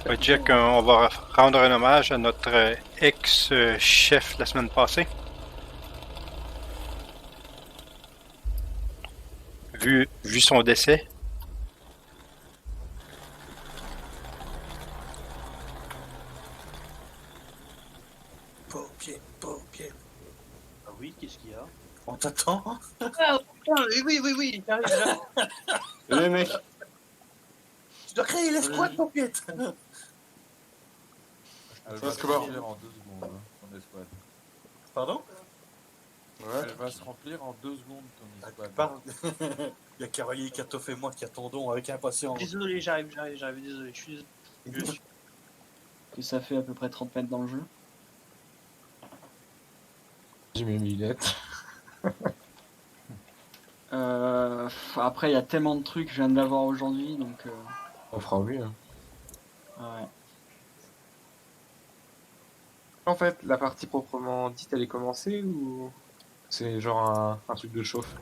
On va dire qu'on va rendre un hommage à notre ex-chef la semaine passée. Vu son décès. Paupier. Ah oui, qu'est-ce qu'il y a? On t'attend. Ah, oui, j'arrive. Le mec. Tu dois créer l'escouade, Paupier. Elle Ça va se se commence. remplir en 2 secondes, hein, ton escouade. Pardon? Ouais. Elle va se remplir en 2 secondes, ton escouade. Pardon. Il y a Cavalier Catof et moi qui attendons avec impatience. Désolé, j'arrive, désolé, je suis désolé. Que ça fait à peu près 30 mètres dans le jeu. J'ai mes lunettes. Après, il y a tellement de trucs, je viens de l'avoir aujourd'hui, donc... On fera mieux. Hein. Ouais. En fait, la partie proprement dite, elle est commencée ou c'est genre un truc de chauffe?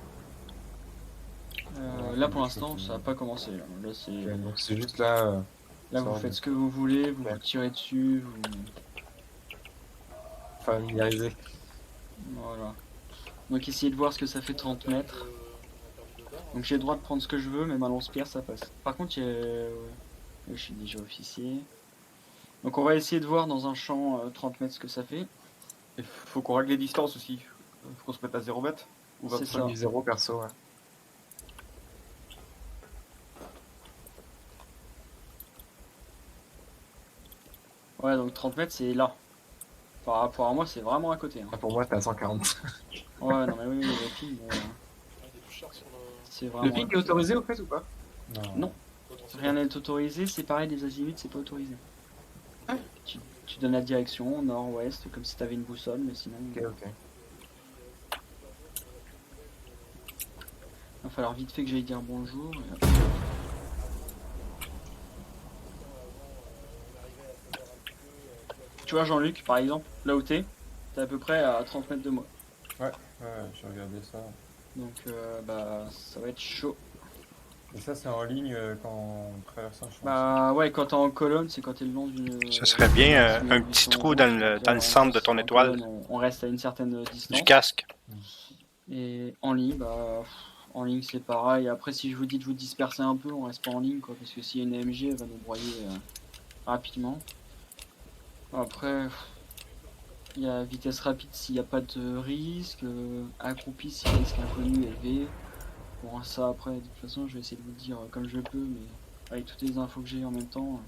Là, pour l'instant, ça n'a pas commencé. Là, c'est... Ouais, donc c'est juste là. Là, vous sorte faites de- ce que vous voulez, vous Ouais. vous tirez dessus, vous... Familiarisé. Voilà. Donc essayez de voir ce que ça fait 30 mètres. Donc j'ai le droit de prendre ce que je veux, mais ma lance-pierre ça passe. Par contre, je suis déjà officier. Donc on va essayer de voir dans un champ 30 mètres ce que ça fait. Il faut qu'on règle les distances aussi. Faut qu'on se mette à 0 mètres. Ou C'est 25 ça. 0 perso, ouais. Ouais, donc 30 mètres c'est là. Par rapport à moi, c'est vraiment à côté. Hein. Ah, pour moi, t'es à 140. Ouais, non mais oui, le ping, c'est vraiment... Le ping est autorisé au fait ou pas? Non. Rien n'est autorisé, c'est pareil, les azimuts, c'est pas autorisé. Tu donnes la direction, nord, ouest, comme si t'avais une boussole, mais sinon... Ok. Il va falloir vite fait que j'aille dire bonjour. Et hop. Tu vois Jean-Luc, par exemple, là où t'es à peu près à 30 mètres de moi. Ouais, j'ai regardé ça. Donc bah ça va être chaud. Et ça, c'est en ligne quand on traverse un champ. Bah ouais, quand t'es en colonne, c'est quand t'es le long d'une... Ça serait bien un petit trou dans le centre de ton étoile. On reste à une certaine distance. Du casque. Et en ligne, en ligne c'est pareil. Après si je vous dis de vous disperser un peu, on reste pas en ligne quoi, parce que s'il y a une AMG, elle va nous broyer rapidement. Après, il y a vitesse rapide s'il n'y a pas de risque, accroupi si le risque inconnu est élevé. Bon ça après, de toute façon je vais essayer de vous le dire comme je peux, mais avec toutes les infos que j'ai en même temps.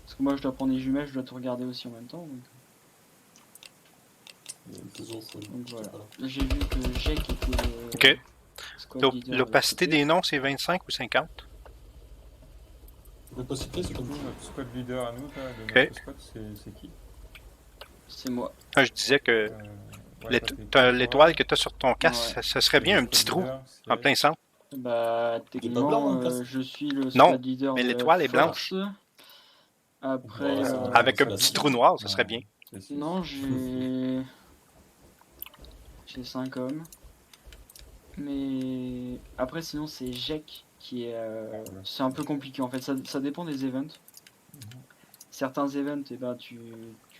Parce que moi je dois prendre les jumelles, je dois tout regarder aussi en même temps. Donc voilà. J'ai vu que Jake était le Ok. squad leader de L'opacité l'autre côté. des noms, c'est 25 ou 50? L'opacité, c'est comme Nous, notre squad leader à nous, là, de Ok. notre squad, c'est qui? C'est moi. Ah, je disais que Ouais, toi, t'es l'étoile que tu as sur ton casque, Ouais. ça serait bien un petit trou en plein centre. Bah blanc, techniquement mon casque. je suis le Non, squad leader mais de l'étoile est Force. Après Ouais, Avec un ça petit va. trou noir, ça serait bien. non j'ai 5 hommes. Mais après sinon c'est Jake qui est c'est un peu compliqué en fait, ça dépend des events. Certains events et ben tu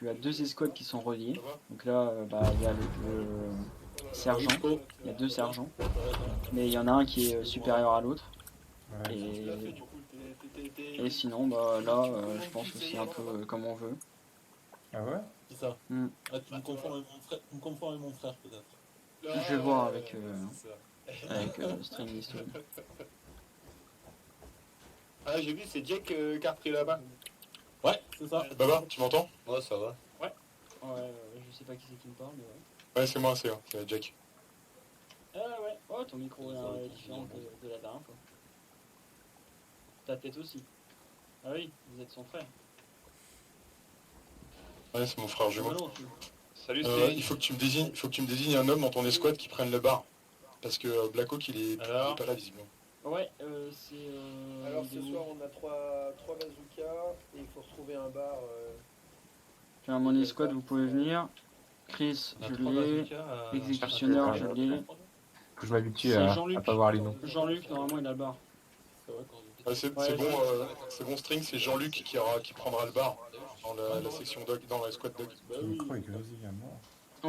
as 2 escouades qui sont reliées. Donc là il y a le sergent, il y a 2 sergents. Mais il y en a un qui est supérieur à l'autre. Et sinon là je pense que c'est un peu comme on veut. Ah ouais? C'est ça. Ah, tu me confonds avec mon frère, peut-être. Je vais voir avec String History. Ah, j'ai vu, c'est Jack qui a repris là-bas. Ouais, c'est ça. Baba, tu m'entends? Ouais, ça va. Ouais, je sais pas qui c'est qui me parle, mais ouais. Ouais, c'est moi, c'est Jack. Ah ouais, oh, ton micro est différent de la dernière fois. Ta tête aussi. Ah oui, vous êtes son frère. Ouais, c'est mon frère jumeau. Ah non, Salut, il faut que tu me désignes un homme dans ton escouade qui prenne le bar. Parce que Black Hawk, il est pas là, visiblement. Ouais, c'est... Alors ce soir on a trois bazookas et il faut retrouver un bar. Tiens, mon escouade, vous pouvez venir. Chris, je l'ai. Exécutionnaire, je l'ai. Faut que je m'habitue C'est à Jean-Luc. pas voir les noms. Jean-Luc, normalement, il a le bar. C'est Ouais, bon, String, c'est Jean-Luc qui prendra le bar dans la section dog, dans la squad dog. Bah Le oui. micro est grésille à mort.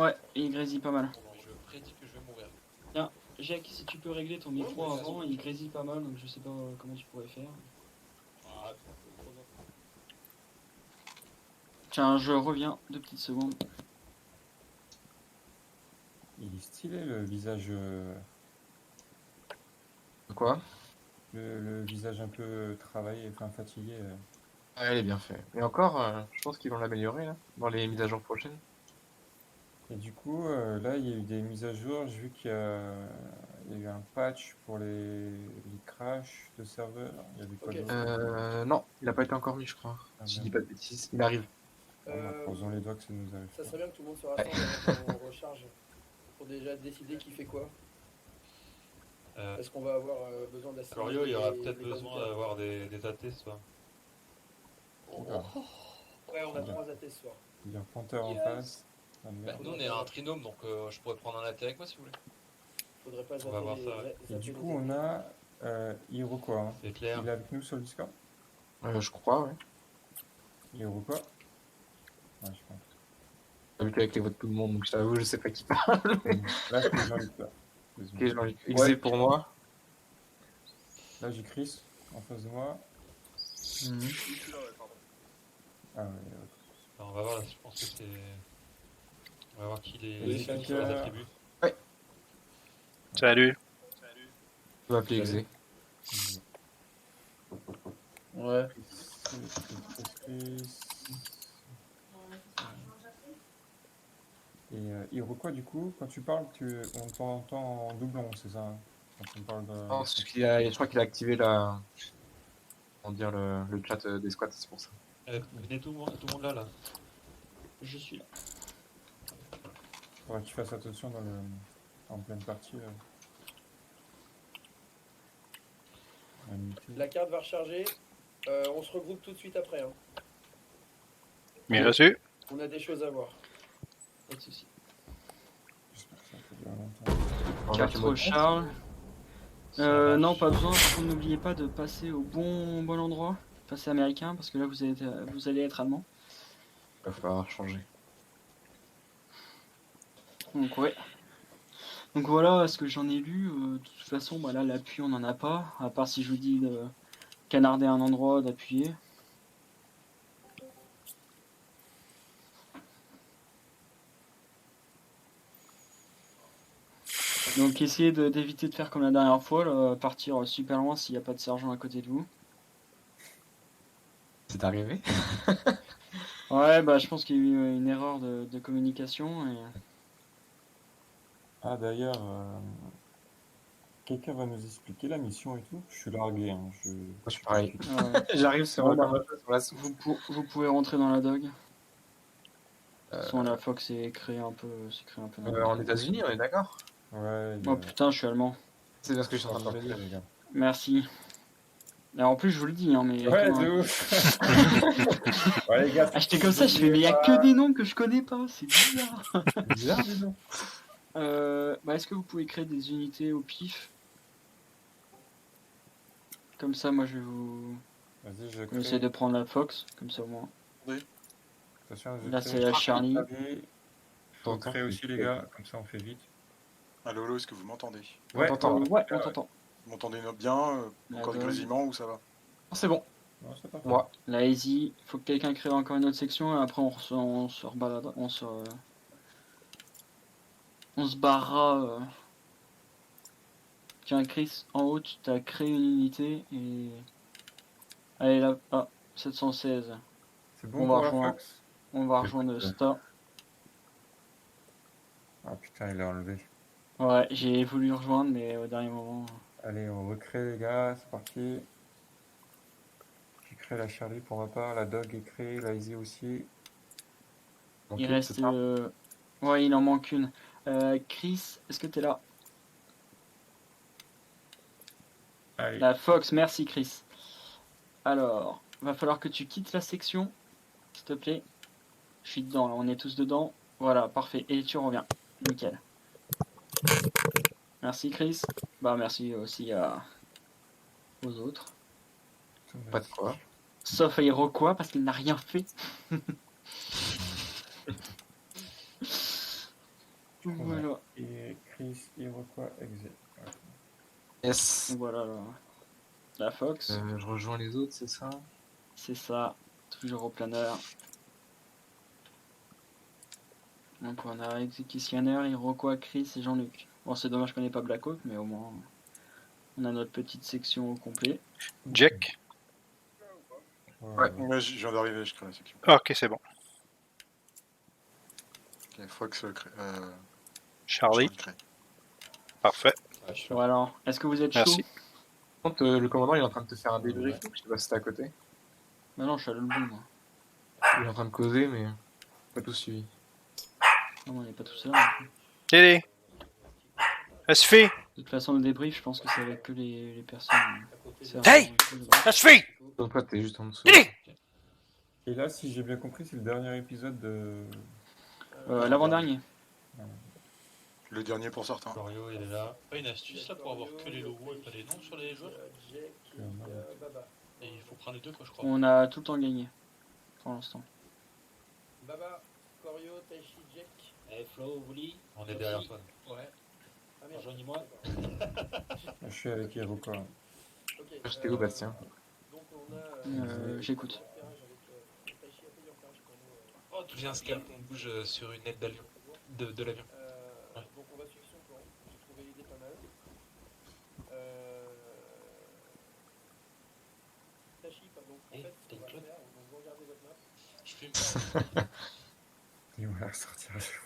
Ouais, il grésille pas mal. Je prédis que je vais mourir. Tiens, Jacques, si tu peux régler ton micro avant, il grésille pas mal, donc je sais pas comment tu pourrais faire. Tiens, je reviens 2 petites secondes. Il est stylé le visage. Quoi? Le visage un peu travaillé, enfin fatigué. Ouais, il est bien fait. Et encore, je pense qu'ils vont l'améliorer là, dans les mises à jour prochaines. Et du coup, là, il y a eu des mises à jour. J'ai vu il y a eu un patch pour les crashs de serveurs. Il y avait quoi Ok. d'autre? Non, il a pas été encore mis, je crois. Ah, Si je merde. dis pas de bêtises, il arrive. Croisons les doigts que ça nous arrive. Ça serait bien que tout le monde se rassemble avant qu'on recharge pour déjà décider qui fait quoi. Est-ce qu'on va avoir besoin d'assigner Corio, il y aura les- peut-être les besoin candidats d'avoir des AT ce soir. Oula. Ouais, on a Bien. 3 AT ce soir. Il y a un Panther en face. Ah, merde. Nous on est un trinôme donc je pourrais prendre un AT avec moi si vous voulez. Faudrait pas On va voir ça, ouais. Et du coup, on a Iroquois. Hein. C'est clair. Il est avec nous sur le Discord? Je crois, ouais. Iroquois? Ouais, je pense. J'habite avec les votes de tout le monde, donc je t'avoue, je sais pas qui parle. Là, c'est Jean-Luc. Là. Ok, Jean-Luc. Exé pour moi. Là, j'ai Chris en face de moi. Ah ouais, Alors, on va voir, là, je pense que c'est... On va voir qui les, Oui, qui c'est les clair. attributs. Salut. Je vais appeler Exé. Ouais. Chris. Et Iroquois, du coup, quand tu parles, on t'entend en doublon, c'est ça? Hein, quand on parle de... Non, c'est parce je crois qu'il a activé la... On dire le chat des squats, c'est pour ça. Venez tout le monde là. Je suis là. Faudra que tu fasses attention en pleine partie. La carte va recharger. On se regroupe tout de suite après. Hein. Bien reçu. On a des choses à voir. Pas de soucis. J'espère que ça peut durer longtemps. Carte recharge. Non, pas besoin. Par contre, n'oubliez pas de passer au bon endroit. Passer américain, parce que là, vous allez être allemand. Il va falloir changer. Donc, ouais. Donc voilà ce que j'en ai lu. De toute façon, bah là, l'appui, on n'en a pas. À part si je vous dis de canarder un endroit, d'appuyer. Donc essayez d'éviter de faire comme la dernière fois, là, partir super loin s'il n'y a pas de sergent à côté de vous. C'est arrivé? Ouais, bah je pense qu'il y a eu une erreur de communication. Et... Ah d'ailleurs, quelqu'un va nous expliquer la mission et tout? Je suis largué. Hein. Je suis pareil. Ouais. J'arrive sur la soupe. Vous pouvez rentrer dans la dog. De toute façon, la Fox est créée un peu. En États-Unis, on est d'accord? Ouais. Oh putain, je suis allemand. C'est bien ce que je suis en train de me dire. les gars. Merci. Et en plus, je vous le dis, hein, mais. Ouais, comment- de ouf. Ouais, les gars. Ah, j'étais comme ça, je fais, mais il y a que des noms que je connais pas, c'est bizarre. C'est bizarre, dis donc. Bah, est-ce que vous pouvez créer des unités au pif? Comme ça, moi je vais vous. Vas-y, je On crée. essaie de prendre la Fox, comme ça au moins. Attention, je Là, crée. c'est la Charlie. On crée aussi, les gars. Comme ça, on fait vite. Allô, allô, est-ce que vous m'entendez? Ouais, t'entend. Ouais, on t'entend. Vous m'entendez bien? La Encore des dog. grésillements ou ça va? C'est bon. Non, c'est pas Moi. La Easy, faut que quelqu'un crée encore une autre section et après on se rebalade, on se barrera. Tiens Chris, en haut tu t'as créé une unité et... Allez là, 716, C'est On bon va pour la rejoindre. Fox? on va rejoindre Sta. Ah putain, il est enlevé. Ouais, j'ai voulu rejoindre mais au dernier moment... Allez, on recrée, les gars. C'est parti. J'ai créé la Charlie pour ma part. La Dog est créée. La Easy aussi. Donc, Il c'est reste... ça. Ouais, il en manque une. Chris, est-ce que t'es là? Allez. La Fox, merci Chris. Alors, va falloir que tu quittes la section, s'il te plaît. Je suis dedans, là, on est tous dedans. Voilà, parfait. Et tu reviens. Nickel. Merci Chris. Bah merci aussi aux autres. Pas de quoi. Sauf à Iroquois parce qu'il n'a rien fait. Voilà. Et Chris, Iroquois, Exé. Yes. Voilà la Fox. Je rejoins les autres, c'est ça? C'est ça. Toujours au planeur. Donc on a Executioner, Iroquois, Chris et Jean-Luc. Bon, c'est dommage qu'on n'ait pas Black Hawk, mais au moins on a notre petite section au complet. Jack. Ouais, je viens d'arriver, je crée la section. Ah, ok, c'est bon. Ok, Fox, Charlie. crée. Parfait. Bon alors, est-ce que vous êtes chaud? Merci. Par contre, le commandant il est en train de te faire un débrief, je sais pas si t'es à côté. Bah non, je suis à l'autre bout, moi. Il est en train de causer, mais pas tout suivi. Non, on n'est pas tout seul. Télé. Ça suffit. De toute façon, le débrief, je pense que c'est avec que les personnes. Hey, ça suffit. Donc toi, t'es juste en dessous. Télé. Et là, si j'ai bien compris, c'est le dernier épisode de... L'avant-dernier. Le dernier pour certains. Florio, il est là. Pas une astuce là pour avoir que les logos et pas les noms sur les joueurs. Et il faut prendre les deux, quoi, je crois. On a tout le temps gagné. Pour l'instant. Baba, Corio, Taichi, Jack. Eh Flo, Wouli, on est derrière toi. Ouais. Ah merde. Rejoignez-moi. Je suis avec Iroquois. Ok. J'étais où, Bastien? Donc on a. J'écoute. Oh, j'ai un scan qu'on bouge sur une aile d'avion. De l'avion. Donc on va suivre son plan. J'ai trouvé l'idée pas mal. Tachi, pardon. En fait, ce qu'on va faire, donc vous regardez votre map. Je fume. Il va sortir à chaque fois.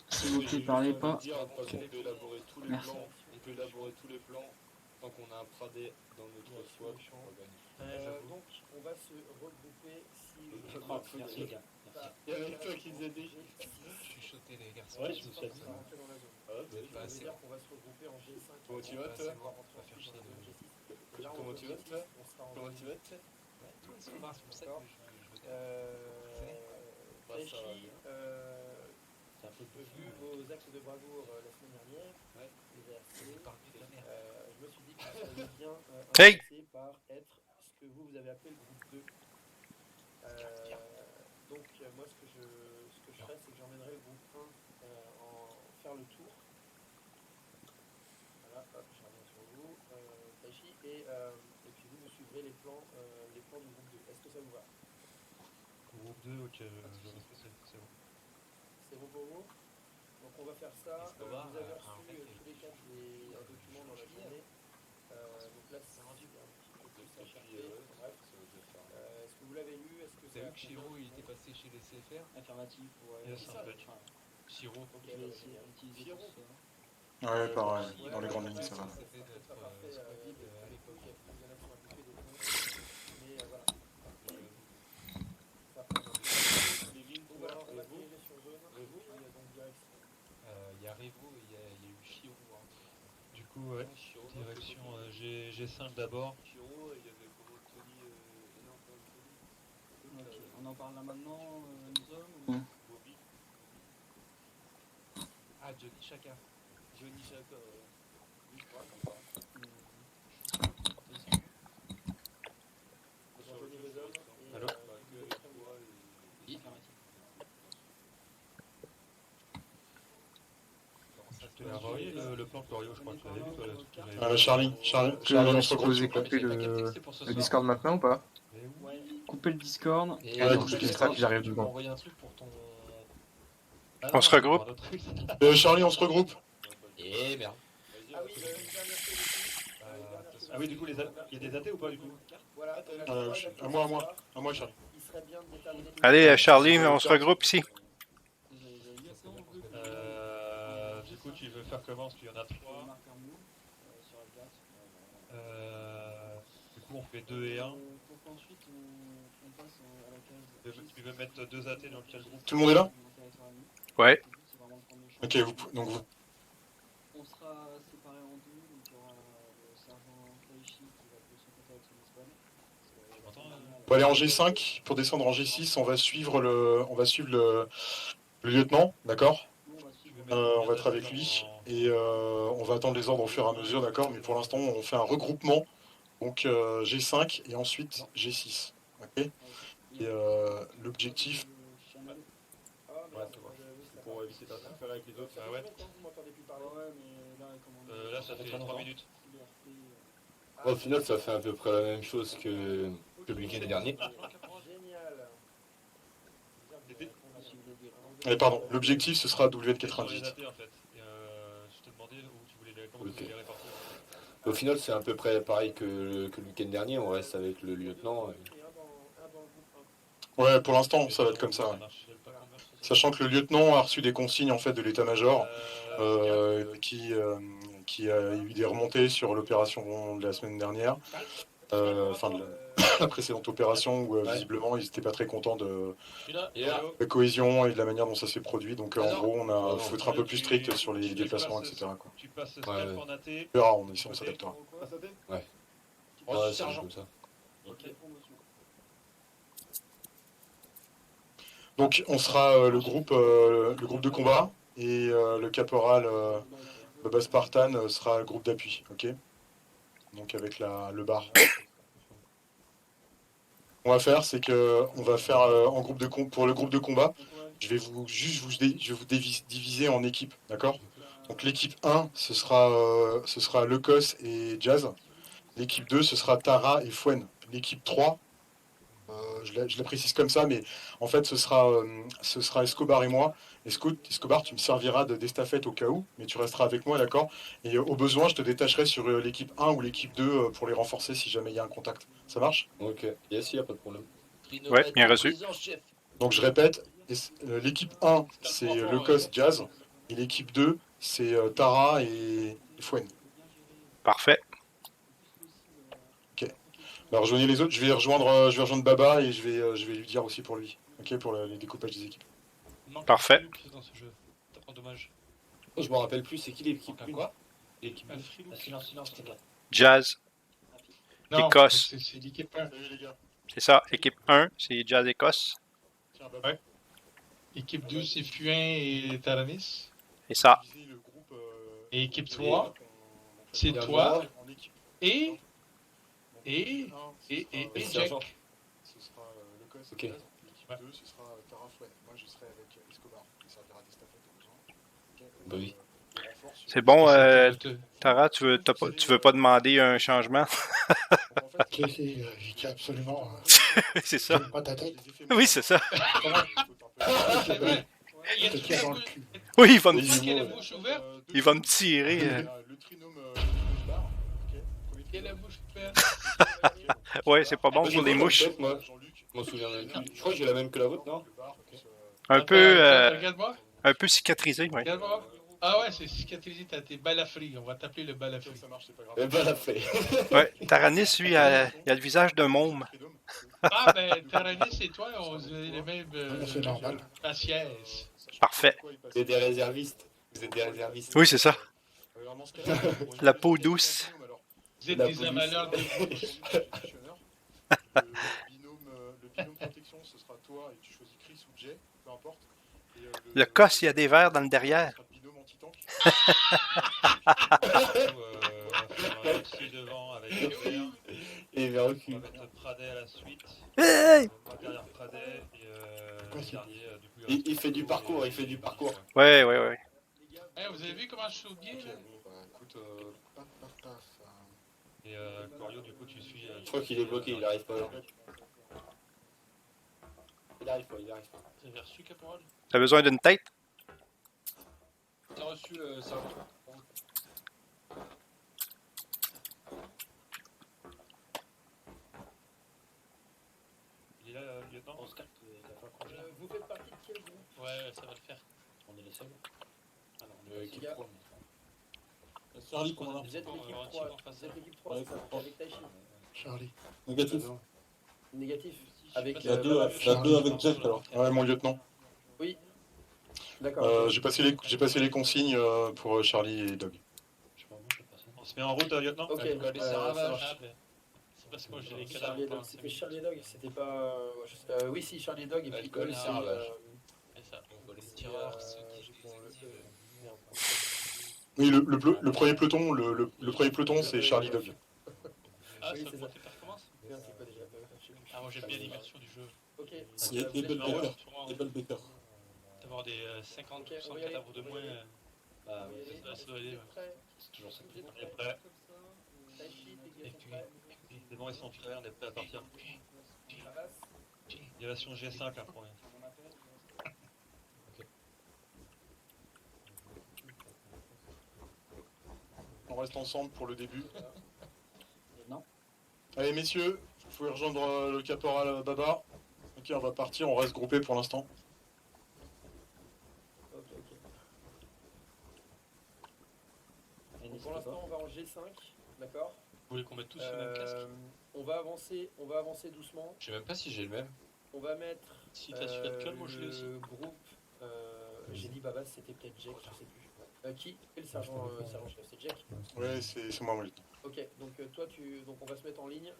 S'il vous plaît, parlez pas. On peut élaborer tous les Merci. plans. On peut élaborer tous les plans. Tant qu'on a un Pradé dans notre swap, on gagne. Donc on va se regrouper si. Merci les gars. Il y avait toi qui disais des. Je suis choqué les garçons. Ouais, je me suis On va rentrer dans la zone. Ah, vous êtes Ça pas veut assez. dire qu'on va se regrouper en G5. Comment tu vas, pas toi? assez On va loin. rentrer On va faire chier dans les la gens. G6. Là, Comment on tu va vas, G6, toi? on sera en Comment G6. tu vas, toi? Tout le monde c'est pour ça que je veux Taichi, C'est un peu plus vu vos actes de bravoure la semaine dernière, les VRC, je me suis dit que vous seriez bien Hey. intéressé par être ce que vous avez appelé le groupe 2. Donc moi ce que je ferais, c'est que j'emmènerai le groupe 1 faire le tour. Voilà, hop, je reviens sur vous, Taichi, et puis vous suivrez les plans du groupe 2. Est-ce que ça vous va? Groupe 2, ok, je respecte, c'est bon. C'est bon pour vous? Donc on va faire ça. Vous avez reçu tous les 4 des documents dans la journée. Donc là c'est un petit peu plus à chercher. Bref. Est-ce que vous l'avez lu? Est-ce que T'as vu que Chiro il était passé chez les CFR? Affirmatif, ouais. Yes, en fait. Chiro. Je vais essayer d'utiliser tout ça. Ouais, pareil. Dans les grandes lignes, ça va. C'était notre squad à l'époque. Mais voilà. Ça prend un peu. Donc voilà, on va diriger sur zone. Donc direction. Il y a Revo et il y a eu Chiro. Du coup, ouais. Direction G5 d'abord. Chiro, il y avait comment Tony et non, pas Tony. Ok, on en parle là maintenant, nous hommes Bobby. Ah, Johnny Chaka. Johnny Chaka, oui, je crois. Johnny les hommes. Allô? Tu as envoyé le plan Florio, je crois que tu l'avais vu toi là. Charlie, on se regroupe. Vous couper le Discord maintenant ou pas? Couper le Discord. Et Ouais, donc je dis ça, puis j'arrive tu dedans. m'as envoyé un truc pour ton... On se regroupe. Charlie, on se regroupe. Eh merde. Ah oui, une dernière chose aussi. Ah oui, du coup, il y a des athées ou pas du coup? Voilà. À moi, Charlie. Il serait bien de déterminer. Allez, Charlie, on se regroupe ici. Du coup, tu veux faire comment? Parce qu'il y en a 3. Du coup, on fait 2 et 1. Ensuite, on passe à la case. Tu veux mettre 2 athées dans quel groupe? Tout le monde est là? Ouais. Ok, donc vous. On sera séparés en deux, donc il y aura le sergent Taichi qui va se compter avec son escouade. On va aller en G5. Pour descendre en G6, on va suivre le lieutenant, d'accord? On va être avec lui et on va attendre les ordres au fur et à mesure, d'accord? Mais pour l'instant, on fait un regroupement Donc G5 et ensuite G6. Ok. Et l'objectif. Ouais, c'est bon. Pour éviter d'interférer avec les autres. Ah ouais. Vous m'entendez plus parler? Ouais, mais là, comment on dit, Là, ça fait 3 minutes. Au final, ça fait à peu près la même chose que le week-end dernier. Génial. Eh, pardon, l'objectif ce sera Sur les W98. datés, en fait. Et, je te demandais où tu voulais comment tu Ok. voulais les répartir. Au final, c'est à peu près pareil que le week-end dernier. On reste avec le lieutenant. Ouais, pour l'instant, ça va être comme ça. Ouais. Sachant que le lieutenant a reçu des consignes en fait de l'état-major qui a eu des remontées sur l'opération de la semaine dernière, enfin de la précédente opération où visiblement ils n'étaient pas très contents de la cohésion et de la manière dont ça s'est produit. Donc en gros, faut être un peu plus strict sur les déplacements, etc. Quoi. Tu passes step Ouais. en AT. On verra, on s'adaptera. Ouais, c'est comme ça. Donc on sera le groupe de combat et le caporal Baba Spartan sera le groupe d'appui, ok. Donc avec le bar. Ce qu'on va faire, c'est que on va faire pour le groupe de combat, je vais vous diviser en équipes, d'accord. Donc l'équipe 1, ce sera Lecos et Jazz. L'équipe 2, ce sera Tara et Fuen. L'équipe 3, je la précise comme ça, mais en fait ce sera Escobar et moi. Escobar, tu me serviras d'estafette au cas où, mais tu resteras avec moi, d'accord. Et au besoin, je te détacherai sur l'équipe 1 ou l'équipe 2 pour les renforcer si jamais il y a un contact. Ça marche? Ok, yes, il n'y a pas de problème. Ouais, bien reçu. Donc je répète, l'équipe 1, c'est Lecos Jazz, et l'équipe 2, c'est Tara et Fuen. Parfait. Bah, rejoignez les autres, je vais rejoindre Baba et je vais lui dire aussi pour lui, ok, pour les découpages des équipes. Parfait. Dans ce jeu. Oh, dommage. Je me rappelle plus, c'est qui l'équipe 1? Quoi? L'équipe 2. Silence, c'est quoi? Jazz, Non, Écosse. c'est l'équipe 1. Salut les gars. C'est ça. Équipe 1, c'est Jazz Écosse. Tiens, Baba. Ouais. Équipe 2, c'est Fuin et Taranis. C'est ça. Diviser le groupe, Et équipe 3, c'est Regarde toi en équipe. et Donc, et- l'équipe 1, et ce Jack. sera, ce sera Lecos et Ok. Jazz. L'équipe Ouais. 2, ce sera Tara Fuen. Moi, je serai avec Escobar. Il servira d'estafette au besoin. Ok. Bah oui. Le renfort sur- C'est bon, Écoute, Tara, tu veux pas demander un changement? Donc, en fait, J'y tiens absolument. C'est ça. Pas ta tête. Oui, c'est ça. c'est vrai. Il y a Je te tout tiens le dans monde. le cul. Oui, il va C'est me, toi qui a la bouche ouverte. il va me tirer. Le trinôme bar. Ok. Premier Qui a la trinôme. bouche ouverte. Ouais, c'est pas bon Moi, pour j'ai les pas mouches. en tête, moi. Jean-Luc. Je m'en souviens même plus. Je crois que j'ai la même que la vôtre, non? Le bar. Ok. Un peu, Regarde-moi. un peu cicatrisé, ouais. Regarde-moi. Ah ouais, c'est cicatrisé, t'as tes balafries. On va t'appeler le balafri. Ça marche, c'est pas grave. Eh ben, la fait. Ouais, Taranis, lui, il a le visage d'un môme. Trinôme. Ah ben, Taranis et toi, on a les mêmes C'est normal. faciès. Parfait. Vous êtes des réservistes. Vous êtes des réservistes. Oui, c'est ça. Alors, dans ce cas-là, La peau douce. Vous êtes La des police. amaleurs de Le binôme protection, ce sera toi et tu choisis Chris ou Jay, peu importe. Et, Le cosse, il y a des verres dans le derrière. ce sera le binôme anti-tank. On va faire un aussi devant avec le vert. Et vers le On cul. va mettre Pradet à la suite. Hey! Derrière Pradet et le dernier, du coup, Il fait du parcours, il fait du parcours. Ouais, ouais, ouais. Eh, vous avez vu comment je saute bien Ok, là? bon, bah écoute, paf, paf, paf. Et Corio, du coup, tu suis. Je crois qu'il est bloqué, il arrive pas. Il arrive pas, il arrive pas. Vous avez reçu, Caporal? T'as besoin d'une tête? T'as reçu ça. Il est là, lieutenant? Vous faites partie de quel groupe? Ouais, ça va le faire. On est les seuls. Équipe gars. 3. Charlie, comment on a- Vous êtes l'équipe on va 3. en face, Vous êtes l'équipe 3, Ouais, c'est ça, ouais. avec Taichi. Charlie. Négatif. Négatif. Avec. Il y a Il y a deux avec Jack alors. Ouais, mon lieutenant. D'accord. J'ai passé les consignes pour Charlie et Doug. On se met en route, lieutenant? Ok, Allez, ça ça marche. ravage. C'est parce que moi j'ai les cadavres. Charlie et Dog, c'était Charlie et Dog, c'était pas. Oui, si, Charlie et Dog, et puis Alcool, Cole, c'est. Caravage. C'est ça. Les tireurs, ceux qui. Oui, le premier peloton, le premier peloton, c'est Charlie Doug. Ah Ah, Oui, ça c'est augmente ça. les performances? Bien, c'est quoi déjà? Je sais plus. Ah, moi j'aime bien l'immersion du jeu. Ok. C'est vous êtes Able d'accord Better. Sûrement, Able Better. d'avoir des Ok, 50% on de va y aller, cadavres de on va y moins. aller. Ah Vous y oui, allez. ça doit aller, Vous êtes ouais. prêts c'est toujours ça. Vous êtes On est prêts prêt. Taichi, tes Et gars sont puis, prêts c'est bon, ils sont prêts, on est prêt à partir. Ça passe. Élévation G5 là pour rien. On reste ensemble pour le début. Non. Allez messieurs, vous pouvez rejoindre le caporal Baba. Ok, on va partir, on reste groupé pour l'instant. Ok, ok. Et Donc, n'hésitez pour l'instant, pas. on va en G5, d'accord. Vous voulez qu'on mette tous le même casque? On va avancer doucement. Je sais même pas si j'ai le même. On va mettre Si t'as celui-là de Cole, moi je l'ai aussi. le groupe. J'ai dit Baba, c'était peut-être Jack, je sais plus. Qui est le sergent chef? C'est Jack. Ouais, c'est moi, oui. Ok, donc donc on va se mettre en ligne.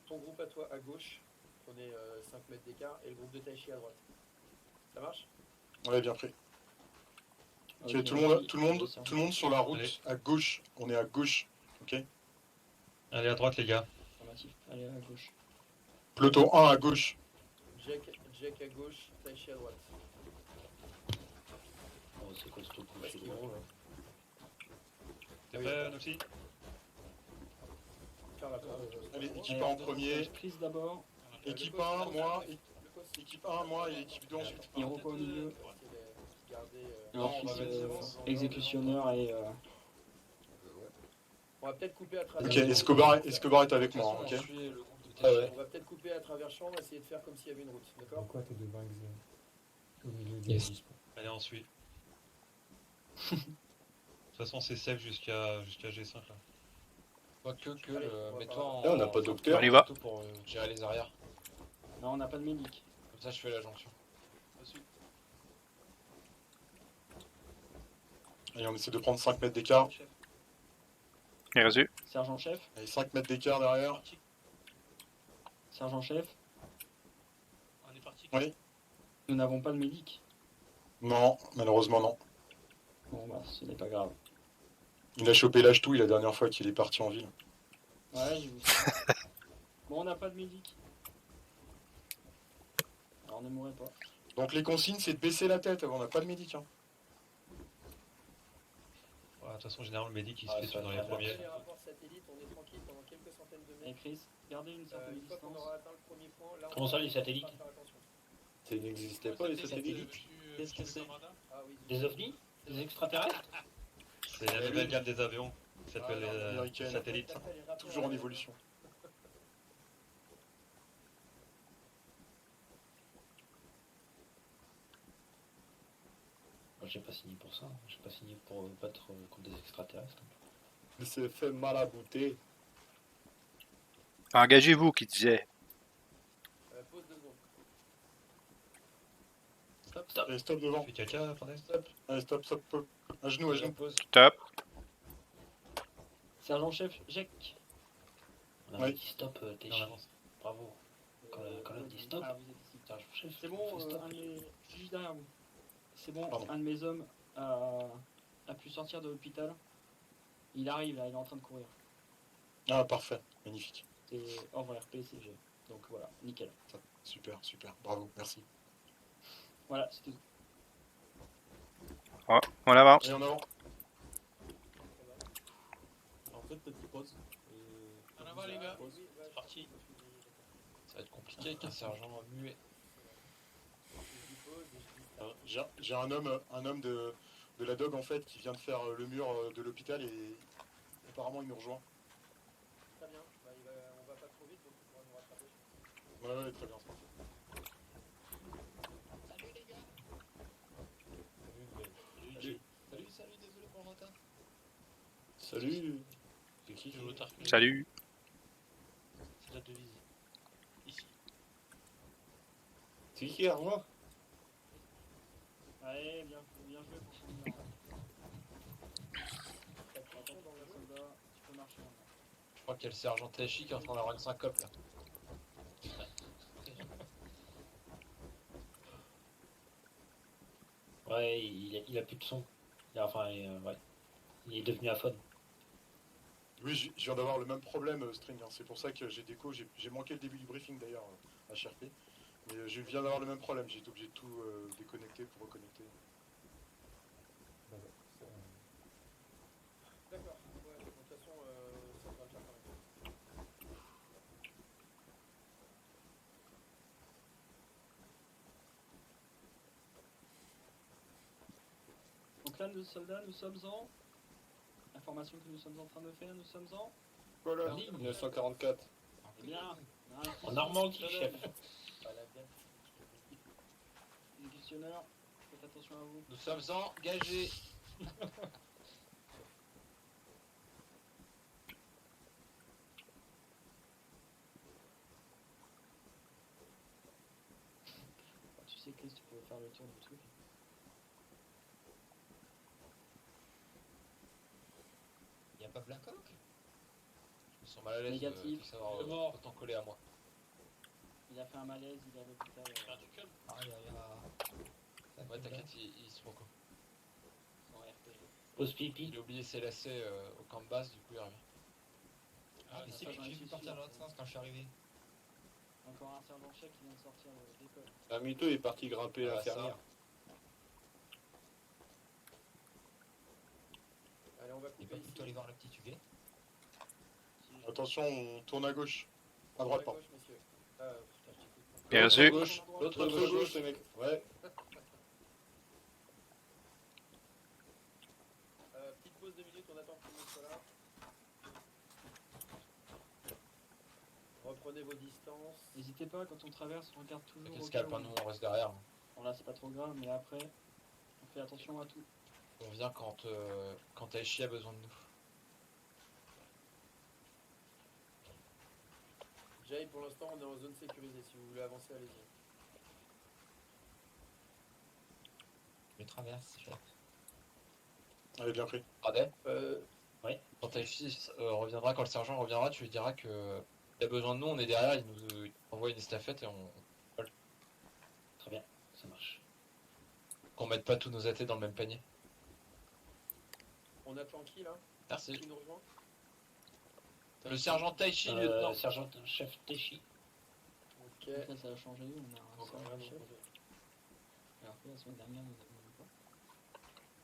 Ton groupe à toi à gauche, on est 5 mètres d'écart, et le groupe de Taichi à droite. Ça marche? Ouais, bien pris. Ok, Ok, tout le monde sur la route Allez. à gauche. On est à gauche, ok. Allez à droite les gars. Affirmatif. Allez, à gauche. Peloton 1 à gauche. Jack à gauche, Taichi à droite. Oh, c'est quoi ce truc Parce c'est qu'il gros, va- là. T'es prêt Noxy? Faire la part. Allez, équipe 1 en premier. Prise d'abord. Équipe 1, moi. Équipe 1, moi et équipe 2 ensuite. Hiroko au milieu. Et Non, ensuite, on va mettre- exécutionneur et. On va peut-être couper à travers. Ok, Escobar est avec moi, ok. On suit le groupe de Ah ouais. On va peut-être couper à travers champ, on va essayer de faire comme s'il y avait une route, d'accord? Quoi, t'es devant Exé au milieu de Yes. la dispo. Allez on suit. De toute façon c'est safe jusqu'à G5 là. Quoique, Allez, on va mets-toi par là. en. Là, on n'a pas de docteur. On y va. Surtout pour gérer les arrières. Non, on n'a pas de médic. Comme ça, je fais la jonction. Et on essaie de prendre 5 mètres d'écart. Et reçu. Sergent-chef. Allez, 5 mètres d'écart derrière. Sergent-chef. On est parti. Oui. Nous n'avons pas de médic. Non, malheureusement non. Bon, bah, ce n'est pas grave. Il a chopé l'H2 la dernière fois qu'il est parti en ville. Ouais, j'ai vu ça. Bon, on n'a pas de médic. Alors, ne mourrez pas. Donc les consignes, c'est de baisser la tête. On n'a pas de médic. Hein. Ouais, de toute façon généralement le médic il se Ah, fait ça tuer dans va les faire premiers. Les rapports satellites, on est tranquille pendant quelques centaines de Et mètres. Chris, gardez une certaine Une fois qu'on distance. aura atteint le premier point, là on Comment ça, va les satellites faire attention. Ça n'existait pas, les satellites. Qu'est-ce que c'est? Ah oui, Des ovnis? Des extraterrestres? C'est la nouvelle gamme des avions qui s'appelle Ah, non, américaine. satellite. Toujours en évolution. Moi, j'ai pas signé pour ça. J'ai pas signé pour battre contre des extraterrestres. Il s'est fait marabouter. Engagez-vous, qui disait. Pause 2 secondes. Stop, stop. Allez, stop devant. Fais caca, attendez. Allez, stop, stop. À genoux, à genoux. Stop. Sergent-chef, Jack. On a Oui. dit stop, t'es En avance. Bravo. Quand on a dit stop, Ah, vous êtes ici. sergent-chef, C'est bon, on fait stop. un de mes... juste derrière vous. C'est bon, Pardon. un de mes hommes a pu sortir de l'hôpital. Il arrive là, il est en train de courir. Ah, parfait. Magnifique. C'est hors RPCG. Donc voilà, nickel. Super, super. Bravo, merci. Voilà, c'était tout. Oh, on avance. Et en avant. En fait, petite pause. En avant les gars. C'est parti. Ça va être compliqué avec un sergent muet. J'ai un homme de la dog en fait qui vient de faire le mur de l'hôpital et apparemment il nous rejoint. Très bien, bah, on va pas trop vite donc on pourra nous rattraper. Ouais, très bien. Salut, désolé pour le retard. Salut. C'est qui le retard que Salut. C'est la devise. Ici. C'est qui, Armand? Allez, bien joué pour son numéro. Attention dans le soldat, tu peux marcher maintenant. Je crois qu'il y a le sergent Taichi qui est en train d'avoir une syncope là. Ouais, il a plus de son. Enfin, ouais. Il est devenu aphone. Oui, je viens d'avoir le même problème, String. Hein. C'est pour ça que j'ai déco. J'ai manqué le début du briefing d'ailleurs à HRP. Mais je viens d'avoir le même problème. J'ai été obligé de tout déconnecter pour reconnecter. D'accord, ouais, de toute façon, ça va le faire quand même. Donc là, nous soldats, nous sommes en... Information que nous sommes en train de faire, nous sommes en... Colonie 1944. Eh bien, En Normandie, chef. Les questionneurs, faites attention à vous. Nous sommes engagés. Tu sais, Chris, tu peux faire le tour du truc. Y a pas Blackhawk? Je me sens mal à l'aise Négatif. de savoir Il est mort. autant coller à moi. Il a fait un malaise, il est à l'hôpital. Ouais, t'inquiète, il se quoi. Sans RPG. Pause pipi. Il a oublié ses lacets au camp de base, du coup il revient. Ah, mais c'est lui qui fait partir dans l'autre sens quand je suis arrivé. Encore un sergent-chef qui vient de sortir de l'école. Un mytho est parti grimper Ah, l'infirmière. Allez, on va Et couper pas ici. plutôt aller voir la petite UV. Attention, on tourne à gauche. À droite, À pardon. gauche, messieurs. Putain, je t'écoute. Bien reçu. L'autre gauche, les mecs. Ouais. Petite pause de minutes, on attend que tout le monde soit là. Reprenez vos distances. N'hésitez pas, quand on traverse, on regarde toujours T'inquiète, au Scalp, cas où. nous on reste derrière. Bon là, c'est pas trop grave, mais après, on fait attention à tout. On vient quand Taichi a besoin de nous. Jay, pour l'instant, on est en zone sécurisée. Si vous voulez avancer, allez-y. Je traverse, chef. Allez, bien pris. Radek, Ouais. quand Taichi reviendra, quand le sergent reviendra, tu lui diras que il a besoin de nous, on est derrière, il nous envoie une estafette et on vole. Très bien, ça marche. Qu'on mette pas tous nos athées dans le même panier. On attend qui là? Merci. Qui nous rejoint? Le sergent Taichi, lieutenant. Sergent-chef Taichi. Ok. Donc là, ça a changé, on a un Encore rien sergent-chef. entendu. Alors que la semaine dernière, nous n'avions pas.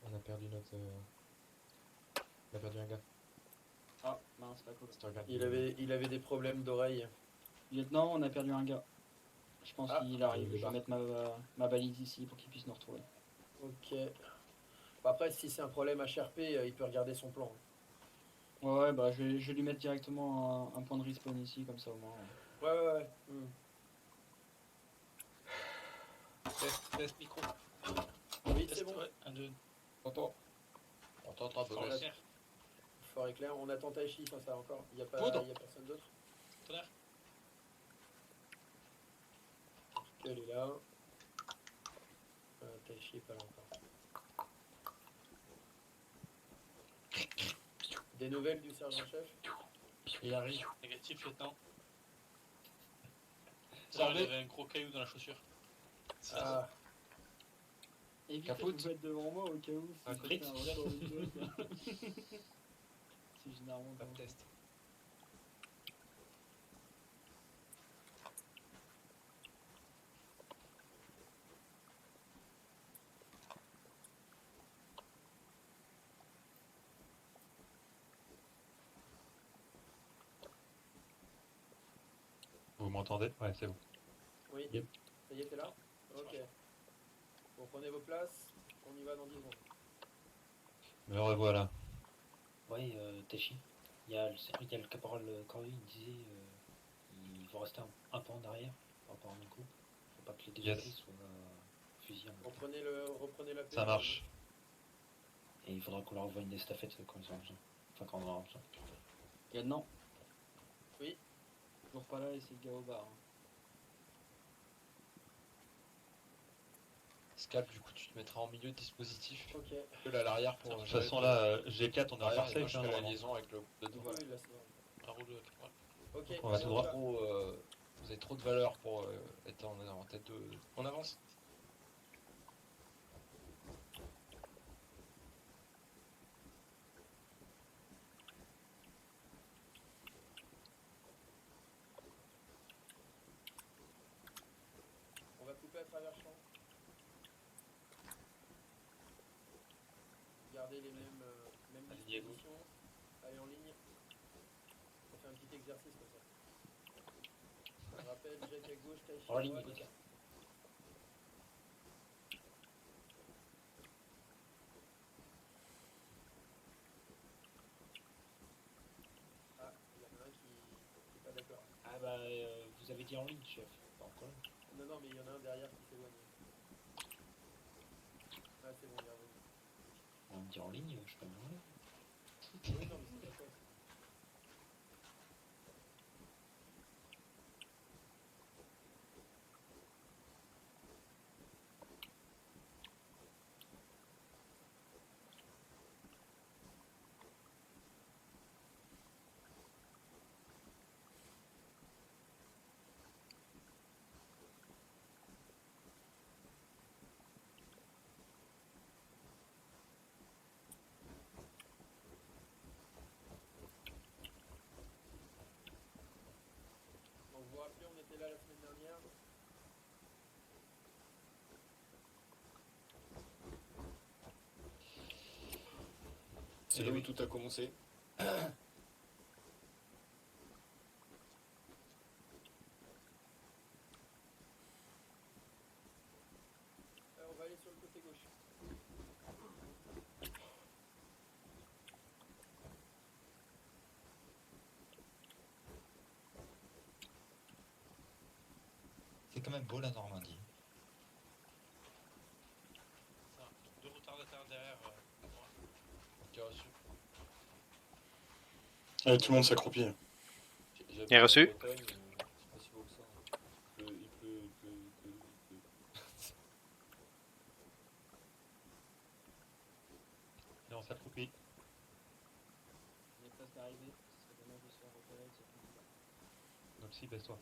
On a perdu notre. On a perdu un gars. Ah, mince, pas cool. Il avait des problèmes d'oreille. Lieutenant, on a perdu un gars. Je pense Ah, qu'il arrive. il est Je vais là. mettre ma balise ici pour qu'il puisse nous retrouver. Ok. Après, si c'est un problème HRP, il peut regarder son plan. Ouais, bah je vais lui mettre directement un point de respawn ici, comme ça au moins. Ouais. Test micro. Oui, c'est bon. 1, 2. T'entends? On t'entend un peu. Fort Fort et clair. On attend Taichi, ça encore. Il n'y a personne d'autre. Tonnerre. Elle est là. Taichi est pas là encore. Des nouvelles du sergent-chef? Il arrive. Négatif, lieutenant. Ça Il arrive. avait un gros caillou dans la chaussure. Ah, Évitez Capote. de vous mettre devant moi au cas où. Un Si je crit. fais un retour vidéo, quoi. C'est généralement Pas comme de ça. test. Vous m'entendez? Ouais, c'est bon. oui. Yep. Ça y est, t'es là? Ok. Bon, prenez vos places. On y va dans 10 secondes. Me revoilà. Ouais, Taichi. Il y a le caporal Corby, il disait il faut rester un peu en arrière par rapport à mon groupe. Faut pas que les Yes. déjeunes soient fusillés en même temps. Reprenez la paix. Ça marche. Et il faudra qu'on leur envoie une estafette quand ils en ont besoin. Enfin, quand on en aura besoin. Lieutenant. Oui. Toujours pas là et c'est le gars au bar. hein. Scalp, du coup, tu te mettras en milieu de dispositif. Ok. Que là, à l'arrière pour. De toute façon, là, G4, on est en L'arrière, et moi, Marseille, je fais la normalement. liaison avec le groupe de Oui, deux. là, c'est bon. Un rouleau. Ouais. Ok. On va allez, tout y droit. Vous avez trop de valeur pour être en tête de. On avance. travers champ. Gardez les mêmes dispositions. Allez en ligne. On fait un petit exercice comme ça. Je rappelle, Jack à gauche, Taichi En à ligne, droite. les gars. Ah, il y en a un qui est pas d'accord. Ah bah, vous avez dit en ligne, chef. Pas encore. Non, non, mais il y en a un derrière qui s'éloigne. Ah, c'est bon, il est revenu. On me dit en ligne, je peux me Oui, non, mais c'est d'accord. Donc vous vous rappelez, on était là la semaine dernière. C'est là où tout a commencé. On va aller sur le côté gauche. C'est quand même beau la Normandie. Deux retardataires derrière. J'ai reçu. Allez, tout le monde s'accroupit. Et reçu. C'est pas si beau que ça. Il pleut. Et on s'accroupit. On est presque arrivé. Ce serait dommage de se faire repérer avec cette ligne-là. Donc si, baisse-toi.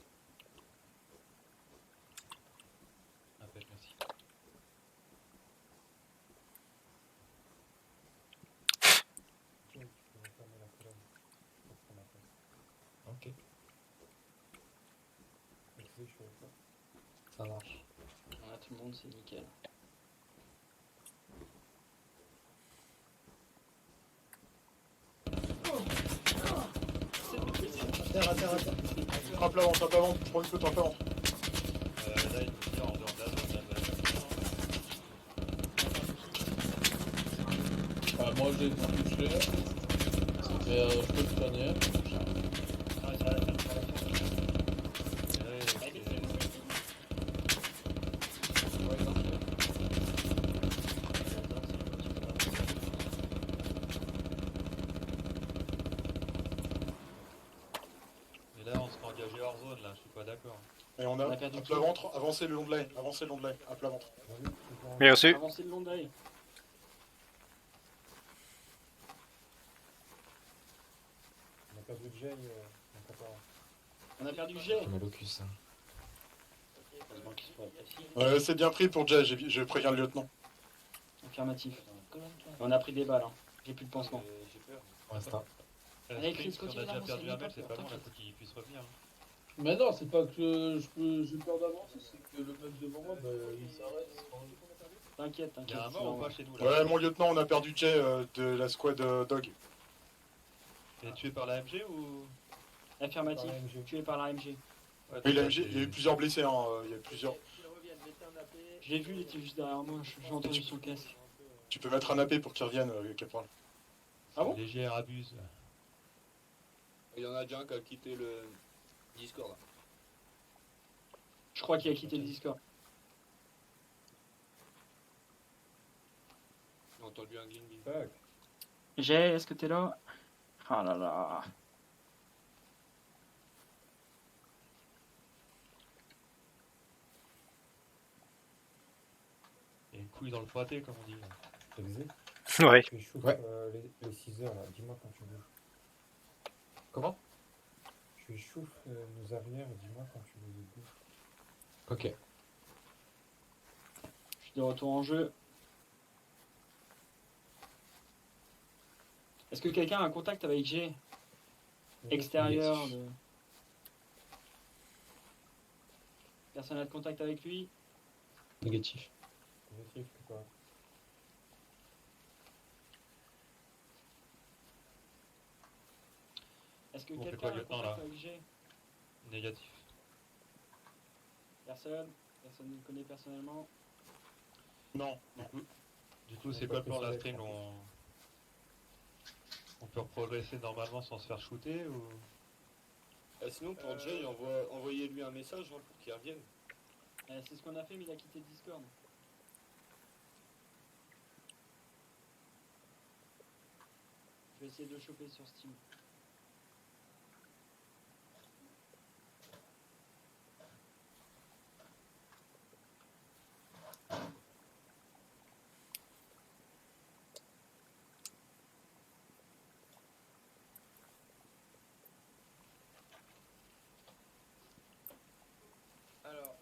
Impec, merci. Tiens, tu peux refermer la colonne pour prendre la place. Ok. Merci, je suis avec toi. Ça marche. Voilà, tout le monde, c'est nickel. À terre. Frappe l'avant, je prends une peu, frappe l'avant. Là, il faut dire en dehors de la Moi j'ai touché, mais je peux te soigner. Et là, on se fait engager hors zone, là, je suis pas d'accord. Et on a On a perdu à plat ventre, avancez le long de l'aile, à plat ventre. Bien reçu. Avancez le long d'ail. On a perdu Jay, on peut pas. On a perdu G. Je mets locus. Heureusement qu'ils sont appréciés. C'est bien pris pour Jay, je préviens le lieutenant. Affirmatif. On a pris des balles. Hein. J'ai plus de pansement. J'ai peur. Pour l'instant. Allez, Chris, Chris, si on a continue déjà d'avancer, perdu un n'aie mec, pas c'est peur, pas bon, là, t'inquiète. faut qu'il puisse revenir. Hein. Mais non, c'est pas que j'ai peur d'avancer, c'est que le mec devant moi, il s'arrête. T'inquiète. Il y a un mort ou pas chez nous, là? Ouais, mon lieutenant, on a perdu Jay de la squad Dog. Il est tué par la MG ou... Affirmatif. Tué par la MG. Ouais, Oui, la MG, il y a eu plusieurs blessés, hein, il y a plusieurs. Je l'ai vu, il était juste derrière moi. J'ai entendu son casque. Tu peux mettre un AP pour qu'il revienne, Caporal. Ah bon? Les GR abusent. Il y en a déjà un qui a quitté le Discord. Je crois qu'il a quitté le Discord. J'ai entendu un gling. Fuck. G, est-ce que t'es là? Ah là là. Et une couille dans le pâté, comme on dit. T'as visé? Ouais. Tu chauffes Ouais. les 6 heures là, dis-moi quand tu bouges. Comment? Tu échauffes nos arrières et dis-moi quand tu les bouges. Ok. Je suis de retour en jeu. Est-ce que quelqu'un a un contact avec G? Extérieur de... Personne n'a de contact avec lui? Négatif. Négatif, quoi. Est-ce que On fait quelqu'un quoi, a un lieutenant, contact là avec G? Négatif. Personne? Personne ne le connaît personnellement? Non. Du coup, c'est quoi le plan de la stream? On peut progresser normalement sans se faire shooter ou... Sinon, pour Jay, envoyez-lui un message hein, pour qu'il revienne. C'est ce qu'on a fait, mais il a quitté le Discord. Je vais essayer de le choper sur Steam. Alors,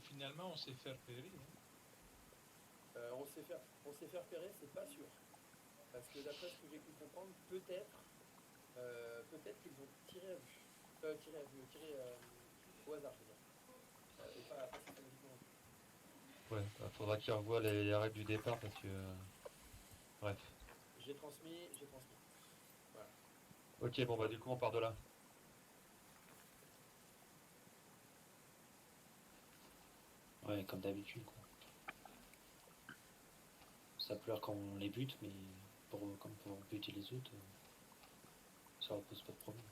Finalement, on s'est fait repérer. on sait faire repérer, c'est pas sûr. Parce que d'après ce que j'ai pu comprendre, peut-être qu'ils ont tiré à vue. Tiré au hasard, je veux dire. Et pas systématiquement. Ouais, faudra qu'il revoie les règles du départ parce que... bref. J'ai transmis. Voilà. Ok, bon bah du coup on part de là. Ouais, comme d'habitude, quoi. Ça pleure quand on les bute, mais comme pour buter les autres, ça ne pose pas de problème.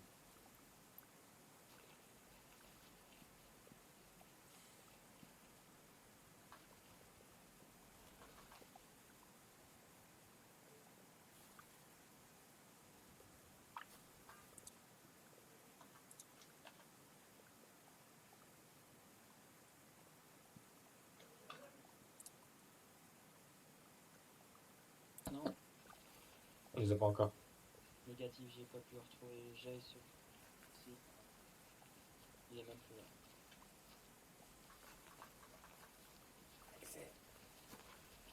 Non, On les a pas encore. négatif, j'ai pas pu retrouver Jay sur... Si. Il est même plus là.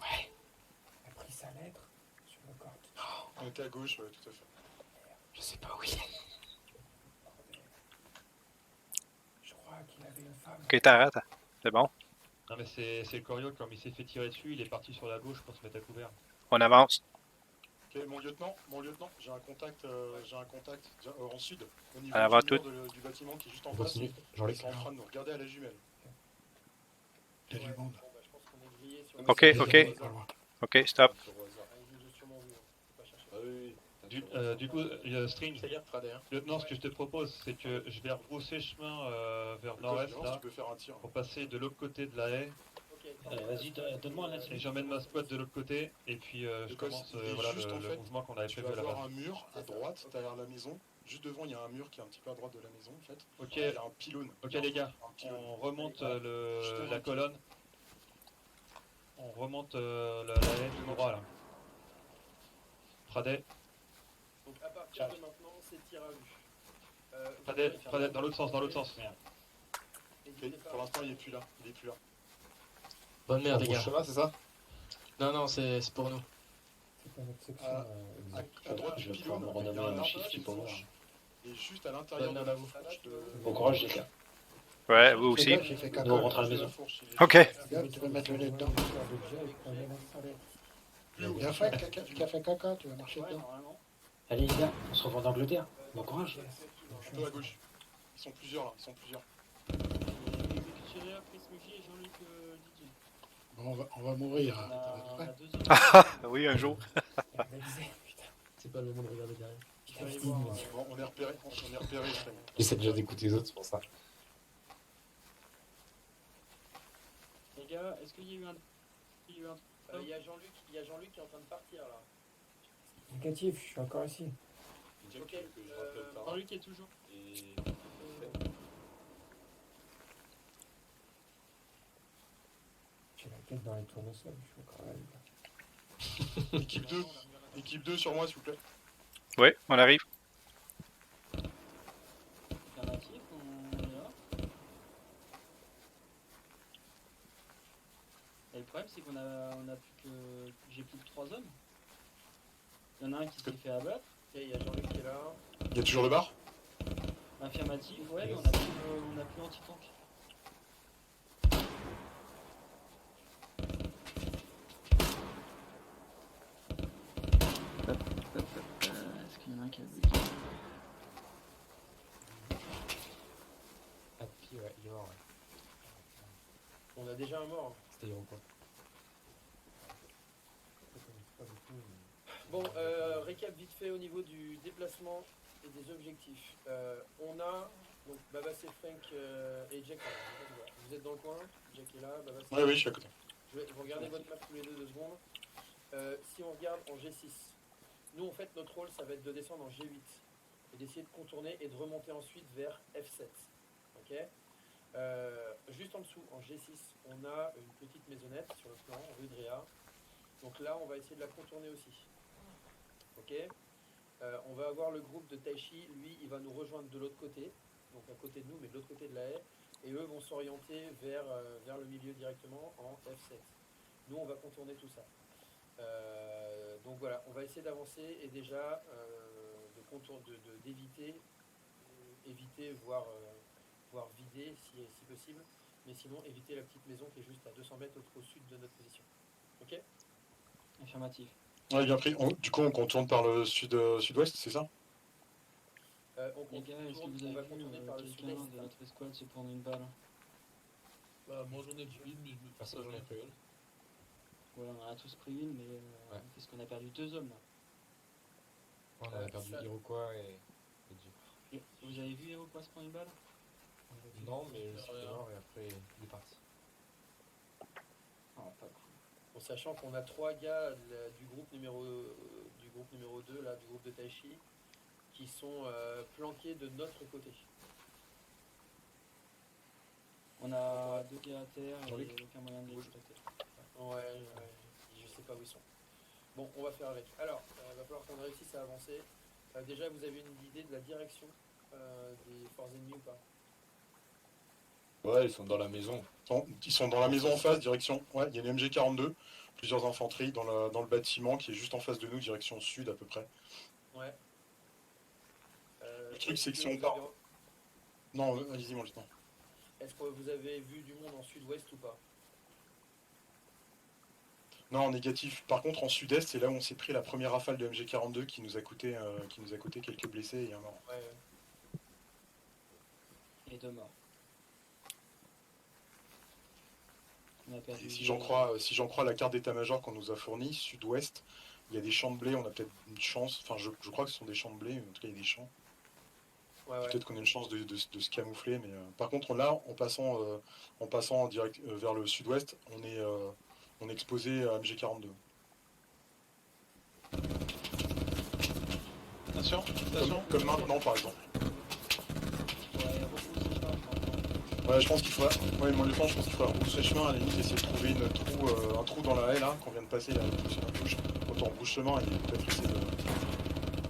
Ouais. Il a pris sa lettre sur le corps. On était à gauche, ouais, tout à fait. Je sais pas où il est. Je crois qu'il avait une femme. Ok, t'arrêtes. C'est bon. Non mais c'est le Corio, comme il s'est fait tirer dessus, il est parti sur la gauche pour se mettre à couvert. On avance. Ok, mon lieutenant, j'ai un contact en sud, au niveau Alors, du mur tout. du bâtiment qui est juste en On face. continue. Ils Jean-Luc. sont en train de nous regarder à la jumelle. Il y a du monde. Bon, bah, je pense qu'on est grillé sur Ok, le- ok. Pas loin. Ok, stop. Ah, ils nous ont sûrement vu, hein. Faut pas chercher. Ah oui. Du coup, String, Fais gaffe, Trader. lieutenant, ce que je te propose, c'est que je vais rebrousser chemin vers Le nord-est coach, là, tu peux faire un tir. pour passer de l'autre côté de la haie, Ok. Vas-y, donne-moi un et là-dessus. j'emmène ma squad de l'autre côté, et puis je Le coach, commence il est voilà, juste, en le fait, mouvement qu'on avait Tu prévu vas à la avoir base. un mur à droite, derrière la maison. Juste devant, il y a un mur qui est un petit peu à droite de la maison, en fait. Ok, Il y a un pylône. ok les gars, Un pylône. on remonte Juste devant la le colonne, on remonte la haie tout droit là. Pradet, Donc à partir de maintenant, c'est tir à vue. Pradet, dans l'autre sens, dans l'autre sens. Ok, pour l'instant, il est plus là. Bonne merde, les On gars. bouge chemin, c'est ça? Non, c'est pour nous. C'est pas notre section. À droite Je du vais pouvoir pylône, me il y a renommer un un arbre chiffre qui pour moi. fourche. Et juste à l'intérieur de la fourche de... Bon courage, les gars. Ouais, vous aussi. J'ai fait caca. Nous, on rentre à la maison. Ok. Regarde, tu vas mettre le nez dedans. Bien fait, caca. Tu as fait caca, tu vas marcher Ouais, dedans. normalement. Allez, les gars, on se revoit en Angleterre. Bon courage. Un peu à gauche. Ils sont plusieurs là, ils sont plusieurs. Exécutionnaire, Chris Mugi et Jean-Luc Didier. Bon, on va mourir. On a, on a 2 autres. Ah, oui, un jour. C'est pas le moment de regarder derrière. Je peux aller voir. Bon, on est repéré, Shrek. J'essaie déjà d'écouter les autres, c'est pour ça. Les gars, est-ce qu'il y a eu un... Il y a eu un... Il y a Jean-Luc qui est en train de partir là. Négatif, je suis encore ici. Ok, Jean-Luc est toujours... J'ai la quête dans les tournesols, je suis encore là, les gars. Équipe 2 sur moi, s'il vous plaît. Ouais, on arrive. Affirmatif, on est là. Et le problème, c'est qu'on a plus que. J'ai plus que 3 hommes. Il y en a un qui s'est fait abattre. Ok, il y a Jean-Luc qui est là. Il y a toujours le bar? Affirmatif, ouais, mais on a plus anti-tank. Est-ce qu'il y en a un qui a bugué? Ah, puis ouais, il est mort, ouais. On a déjà un mort. C'était Iroquois. Bon, récap vite fait au niveau du déplacement et des objectifs. On a donc Babas et Frank et Jack. Vous êtes dans le coin? Jack est là, Babas. Ouais, oui, je suis à côté. Vous regardez votre map tous les deux secondes. Si on regarde en G6, nous en fait notre rôle ça va être de descendre en G8 et d'essayer de contourner et de remonter ensuite vers F7. Ok. Juste en dessous, en G6, on a une petite maisonnette sur le plan, rue de Réa. Donc là, on va essayer de la contourner aussi. Ok. On va avoir le groupe de Taichi, lui, il va nous rejoindre de l'autre côté, donc à côté de nous, mais de l'autre côté de la haie, et eux vont s'orienter vers le milieu directement en F7. Nous, on va contourner tout ça. Donc voilà, on va essayer d'avancer et déjà d'éviter, voire vider si possible, mais sinon éviter la petite maison qui est juste à 200 mètres au sud de notre position. Ok. Affirmatif. Ouais, bien pris. Du coup, on contourne par le sud-ouest, c'est ça? Les gars, est-ce que vous avez vu quelqu'un de notre escouade se prendre une balle? Bah, moi j'en ai pris une, mais je me Personne j'en ai pris une. Ouais, on en a tous pris une, mais parce qu'on a perdu 2 hommes là. On a perdu Iroquois et Dieu. Vous avez vu Iroquois se prendre une balle? Non, mais c'était mort et après il est parti. Ah, pas cool. En sachant qu'on a 3 gars du groupe numéro 2, là, du groupe de Taichi, qui sont planqués de notre côté. On a 2 gars à terre et aucun moyen de les exploiter. Ouais, je sais pas où ils sont. Bon, on va faire avec. Alors, il va falloir qu'on réussisse à avancer. Déjà, vous avez une idée de la direction des forces ennemies ou pas? Ouais, ils sont dans la maison. Ils sont dans la maison en face, direction. Ouais, il y a une MG42, plusieurs infanteries dans le bâtiment qui est juste en face de nous, direction sud à peu près. Ouais. Le truc, c'est que si on part. Non, allez-y, mon lieutenant. Est-ce que vous avez vu du monde en sud-ouest ou pas? Non, en négatif. Par contre, en sud-est, c'est là où on s'est pris la première rafale de MG42 qui nous a coûté quelques blessés et un mort. Ouais. Et 2 morts. On a perdu. Et si j'en crois la carte d'état-major qu'on nous a fournie, sud-ouest, il y a des champs de blé, on a peut-être une chance. Enfin, je crois que ce sont des champs de blé, mais en tout cas, il y a des champs. Ouais. Peut-être qu'on a une chance de se camoufler, mais par contre, là, en passant direct vers le sud-ouest, on est exposé à MG42. Attention, Comme maintenant, par exemple. Ouais, je pense qu'il faudra. Ouais, mon lieutenant, je pense qu'il faudra repousser le chemin, à la limite, essayer de trouver un trou dans la haie là, qu'on vient de passer, là, sur la touche. Quand on rebouche chemin, et peut-être essayer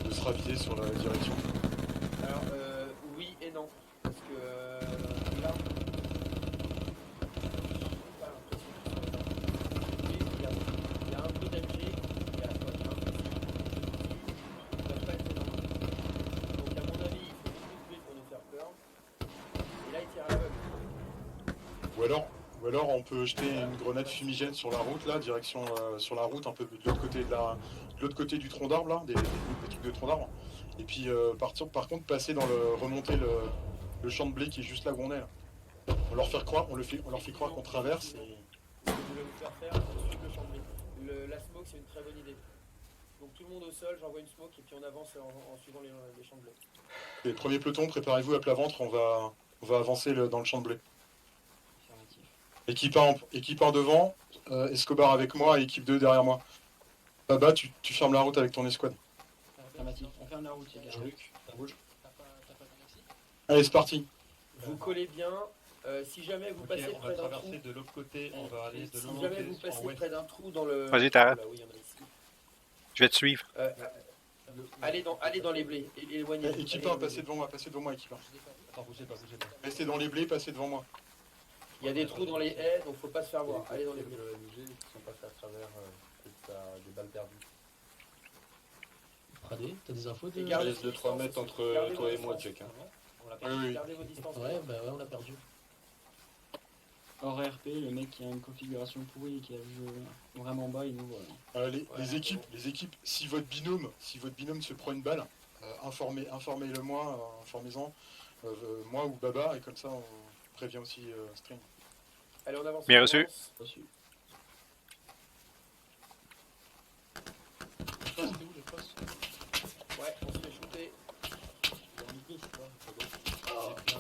de se raviser sur la direction. Alors, oui et non. Parce que là. Pas l'impression que il y a un peu d'MG, il y a un peu il va pas être énorme. Donc, à mon avis, il faut beaucoup de blé pour nous faire peur. Et là, il tire à l'aveugle. Ou alors on peut jeter une grenade fumigène sur la route là, direction sur la route un peu de l'autre côté du tronc d'arbre là, des trucs de tronc d'arbre. Et puis par contre remonter le champ de blé qui est juste là où on est là. On leur fait croire qu'on traverse. Et... Ce que je voulais vous faire faire, c'est suivre le champ de blé. La smoke, c'est une très bonne idée. Donc tout le monde au sol, j'envoie une smoke et puis on avance en suivant les champs de blé. Les premiers pelotons, préparez-vous à plat ventre, on va avancer dans le champ de blé. Équipe 1 devant, Escobar avec moi et équipe 2 derrière moi. Baba, tu fermes la route avec ton escouade. Affirmatif. On ferme la route, les gars. Allez, c'est parti. Vous collez bien. Si jamais vous passez près d'un trou, de l'autre côté, on va aller de l'autre si jamais vous passez près d'un trou dans le. Vas-y, t'arrêtes. Oui, il y en a ici. Je vais te suivre. Allez dans les blés. Éloignez. Équipe 1, passez devant moi, équipe 1. Attends, bougez pas. Restez dans les blés, passez devant moi. Il y a des trous dans les haies, donc faut pas se faire voir. Allez dans les blés. Le MG qui sont passés à travers des balles perdues. Pradé, t'as des infos Et de... gardez Il reste vos 2-3 distances mètres aussi. entre Gardez toi vos et moi, distances. Jack. Hein. On l'a perdu. Oui. Gardez vos distances. Ouais, bah ouais, on l'a perdu. Hors RP, le mec qui a une configuration pourrie et qui a le jeu vraiment bas, il nous voit. Les équipes, si votre binôme se prend une balle, informez-le moi, informez-en, moi ou Baba, et comme ça on prévient aussi String. Allez, on avance. Bien reçu. Reçu. Ouais, on se fait shooter.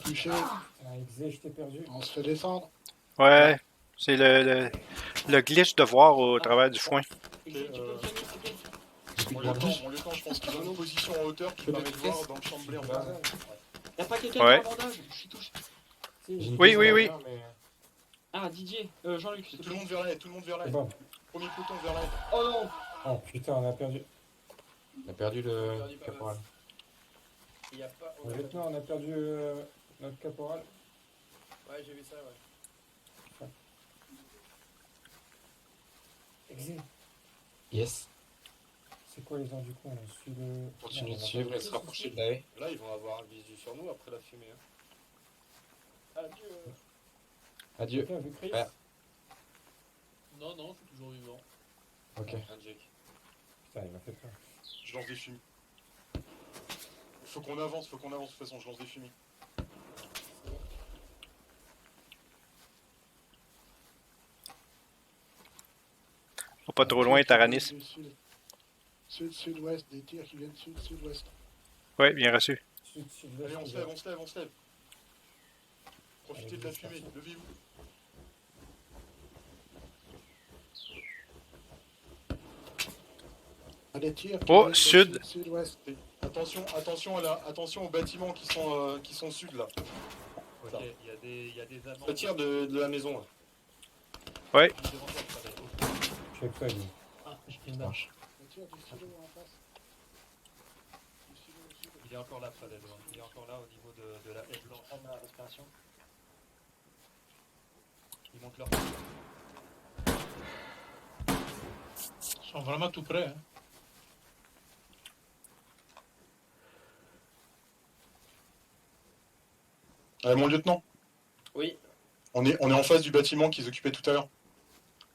Touché. Ah, Exé, je t'ai perdu. On se fait descendre. Ouais, c'est le glitch de voir au travers du foin. Mon lieutenant, je pense qu'ils ont une position en hauteur qui permet de voir dans le champ de blé en bas. Y'a pas quelqu'un Ouais. qui a un bandage? Je suis touché. Oui. Ah, Didier, Jean-Luc. Tout le monde vers l'aide, C'est bon. Premier peloton vers l'aide. Oh non. Oh putain, on a perdu. On a perdu le caporal. Il y a pas. Lieutenant, on a perdu notre caporal. Ouais, j'ai vu ça, ouais. Exé, Yes. c'est quoi les heures du coup? On suit le... Continue Non, de on va suivre pas- et se rapprocher de la haie. Là, ils vont avoir un visu sur nous après la fumée. Adieu. Adieu. Quelqu'un a vu Chris? Ouais. Non, je suis toujours vivant. Ok. Un Jack. Putain, il m'a fait peur. Je lance des fumées. Faut qu'on avance, de toute façon, je lance des fumées. Faut pas trop loin, Taranis. Sud-sud-ouest, des tirs qui viennent sud-sud-ouest. Ouais, bien reçu. Allez, on se lève. Profitez de la fumée, levez-vous. Des tirs qui Oh, viennent de sud. Sud-ouest. Attention aux bâtiments qui sont sud là. Ok, il y a des amants. Le tir de la maison. Là. Ouais. Devant toi, Fred. Je suis avec toi, Guy. Ah, j'ai pris une marche. Des tirs du sud en face. Il est encore là, Fred. Il est encore là au niveau de la haie blanche. Prendre ma respiration. Ils montent leur. Ils sont vraiment tout près. Hein. Allez, mon lieutenant, Oui. on est en face du bâtiment qu'ils occupaient tout à l'heure.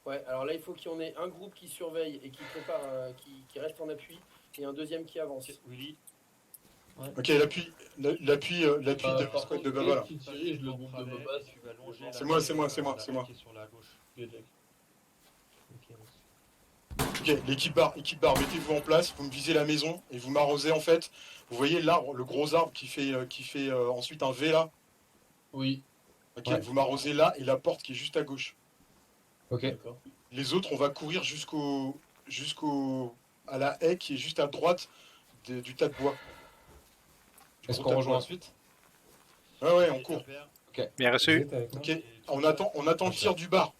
Ouais, alors là, il faut qu'il y en ait un groupe qui surveille et qui prépare, qui reste en appui, et un deuxième qui avance. Willy. Ok, l'appui de la squad de Baba là. Qui dirige le groupe de Baba? Tu vas longer la C'est moi. haie qui est sur la gauche. Ok, l'équipe barre, mettez-vous en place, vous me visez la maison et vous m'arrosez en fait. Vous voyez l'arbre, le gros arbre qui fait ensuite un V là. Oui. Ok, Ouais. vous m'arrosez là et la porte qui est juste à gauche. Ok. D'accord. Les autres, on va courir à la haie qui est juste à droite du tas de bois. Est-ce qu'on rejoint ensuite? Ouais, on court. Bien reçu. Ok, on attend le tir du bar.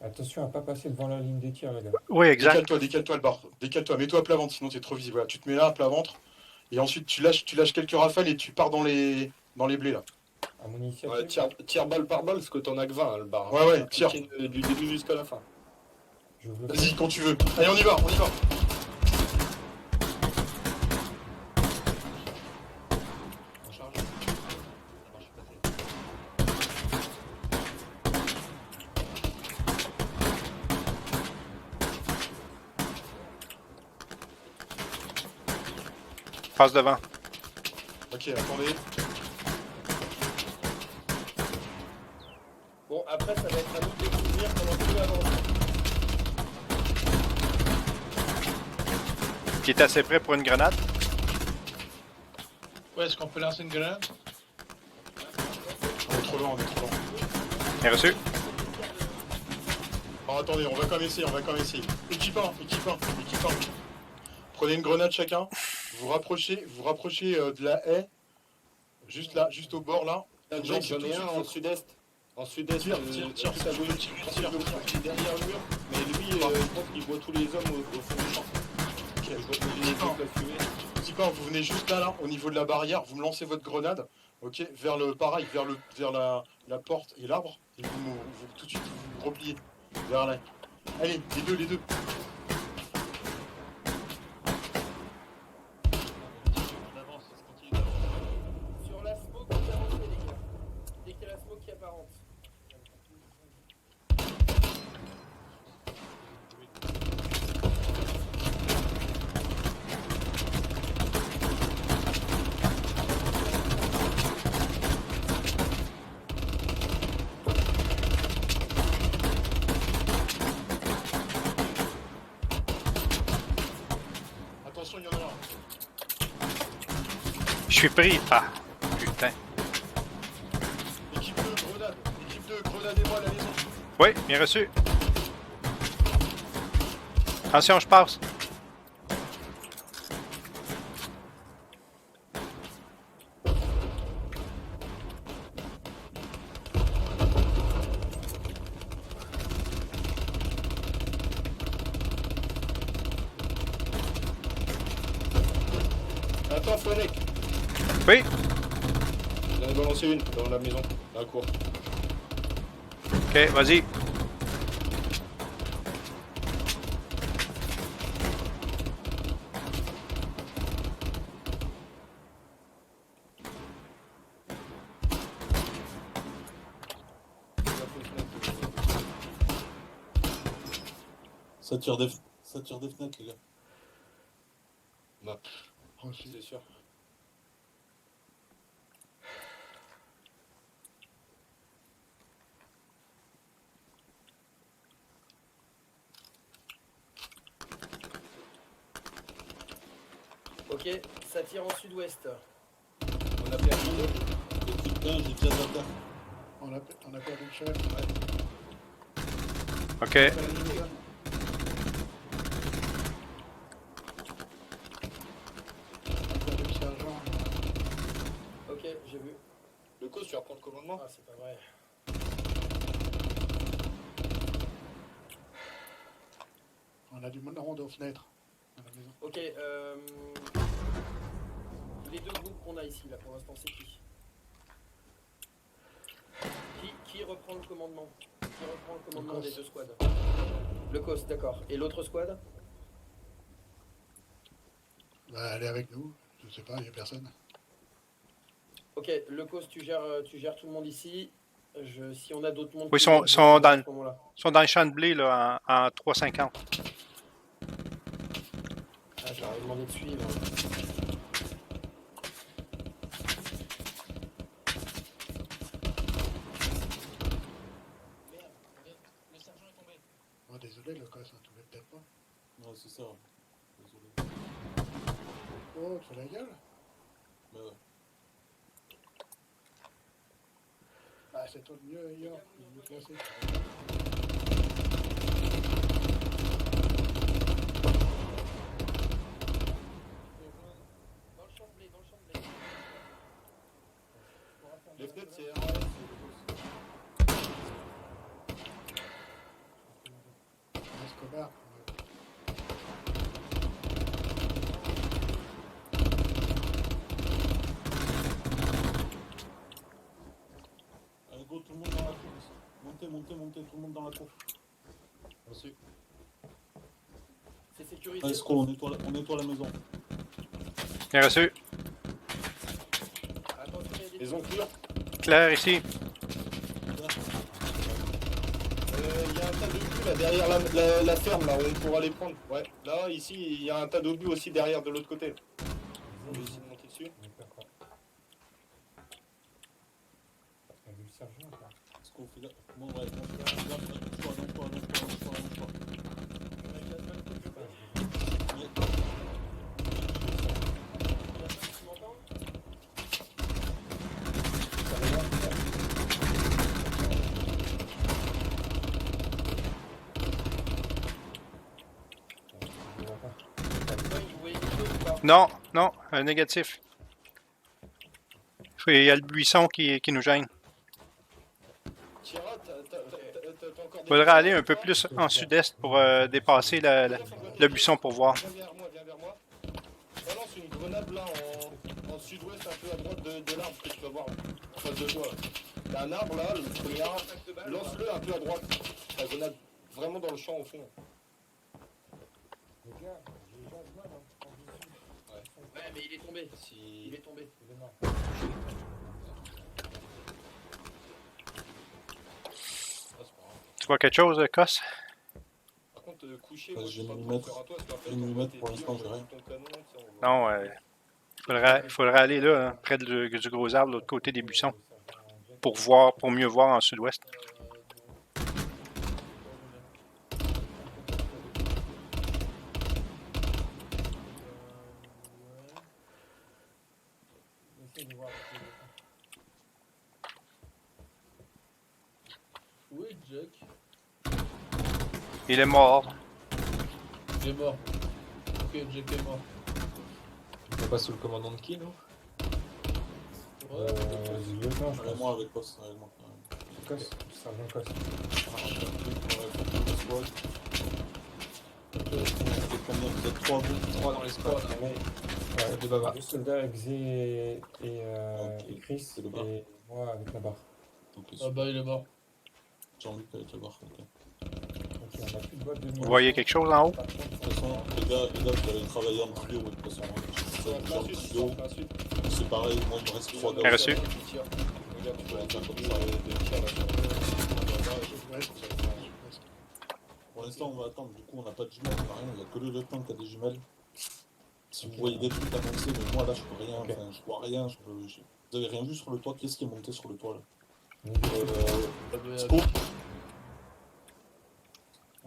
Attention à pas passer devant la ligne des tirs, les gars. Oui, exact. Décale-toi le bar. Décale-toi, mets-toi à plat ventre, sinon t'es trop visible. Voilà, tu te mets là à plat ventre. Et ensuite tu lâches quelques rafales et tu pars dans les blés là. À mon initiative. Ouais, tire balle par balle, parce que t'en as que 20 hein, le bar. Ouais, tire. Du début jusqu'à la fin. Vas-y, quand tu veux. Allez, on y va. On charge. Ça marche pas. Passe devant. Ok, attendez. Bon, après, ça va être à nous de découvrir pendant que nous avançons. Qui est assez près pour une grenade. Ouais, est-ce qu'on peut lancer une grenade? On est trop loin. Bien reçu. Alors attendez, on va quand même essayer. Équipe 1. Prenez une grenade chacun. Vous rapprochez de la haie. Juste là, juste au bord là. Jack, j'en ai un en sud-est. En sud-est, Tire. derrière le mur. Mais lui, je pense qu'il vois tous les hommes au fond du champ. Ok, je vois tous les hommes la fumée. Petit pain, vous venez juste là, au niveau de la barrière, vous me lancez votre grenade, ok, vers le pareil, vers la porte et l'arbre, et vous tout de suite vous repliez vers là. Allez, les deux. Sur la smoke qui avance, les gars. Dès qu'il y a la smoke qui apparente. Attention, il y en a un. Je suis pris. Ah, putain. Équipe 2, grenadez-moi à la maison. Oui, bien reçu. Attention, je passe. Attends, Fonek. Oui. J'en ai balancé une dans la maison, dans la cour. Ok, vas-y. Ça tire des fenêtres, les gars. Bah, c'est sûr. Ok, ça tire en sud-ouest. On a perdu deux. L'équipe 1, j'ai déjà à terre. On a perdu le chef. Ouais. Ok. Ok, j'ai vu. Le cause, tu vas prendre le commandement? Ah, c'est pas vrai. On a du monde aux fenêtres. À la maison. Ok, les deux groupes qu'on a ici, là, pour l'instant, c'est qui? Qui reprend le commandement? Qui reprend le commandement des deux squads? Le COS, d'accord. Et l'autre squad? Bah, elle est avec nous. Je sais pas, il y a personne. Ok, le COS, tu gères tout le monde ici. Si on a d'autres mondes... Oui, qui sont à ce moment-là. dans le champ de blé là, en 3,50. Ah, je leur ai demandé de suivre. Oh, désolé, le cause, ça ne trouvait peut-être pas. Non, c'est ça. Désolé. Oh, tu fais la gueule? Bah ouais. Ah, c'est toi le mieux ailleurs. Je vais classer. Dans le champ de blé, dans le champ de blé. Les fenêtres, c'est RAS. Escobar. Allez, go, tout le monde dans la cour. Montez, tout le monde dans la cour. Reçu. C'est sécurisé. Allez, Scroll, on nettoie la maison. Bien reçu. Attention, il y a des... Les enclures. Claire ici. Il y a un tas d'obus là derrière la ferme, là, on pourra les prendre. Ouais, là, ici, il y a un tas d'obus aussi derrière de l'autre côté. On va essayer de monter dessus. T'as vu le sergent ou pas? Est-ce qu'on fait là? Bon, ouais, non, Non, non, négatif. Il y a le buisson qui nous gêne. Tira, t'as encore Faudrait aller un peu plus en sud-est pour dépasser le buisson pour voir. Viens vers moi. Balance une grenade là en sud-ouest, un peu à droite de l'arbre que tu vas voir en face de toi. Il y a un arbre là, le premier arbre. Lance-le un peu à droite. La grenade vraiment dans le champ au fond. Les gars, j'ai déjà du mal en visu. Ouais, mais il est tombé. Il est tombé. Il est mort. Tu vois quelque chose, Cos? Par contre, coucher, J'ai une millimètre. Une millimètre pour l'instant, j'ai rien. Non, il faudrait aller là, hein, près du gros arbre, de l'autre côté des buissons, pour mieux voir en sud-ouest. Où est Jack? Il est mort. Il est mort. Ok, Jack est mort. On n'est pas sous le commandant de qui, nous Du lieutenant, je pense. Moi avec Cos, réellement. Cos, sergent Cos. Vous êtes 3 dans les squads. Ouais, de Baba. Deux soldats, Exé et Chris, et moi avec la barre. Ah bah il est mort. Jean-Luc avec la barre, ok. Ok, on a plus de boîte de Vous voyez quelque chose en haut? De toute façon, les gars, vous allez travailler en trio, de toute façon. C'est pareil, moi il me reste 3 gars. Reçu. Pour l'instant, on va attendre. Du coup, on n'a pas de jumelles, on n'a rien. Il n'y a que le lieutenant qui a des jumelles. Si vous voyez des trucs avancés, mais moi là, je peux rien. Enfin, je vois rien. Vous avez rien vu sur le toit? Qu'est-ce qui est monté sur le toit là? Sco.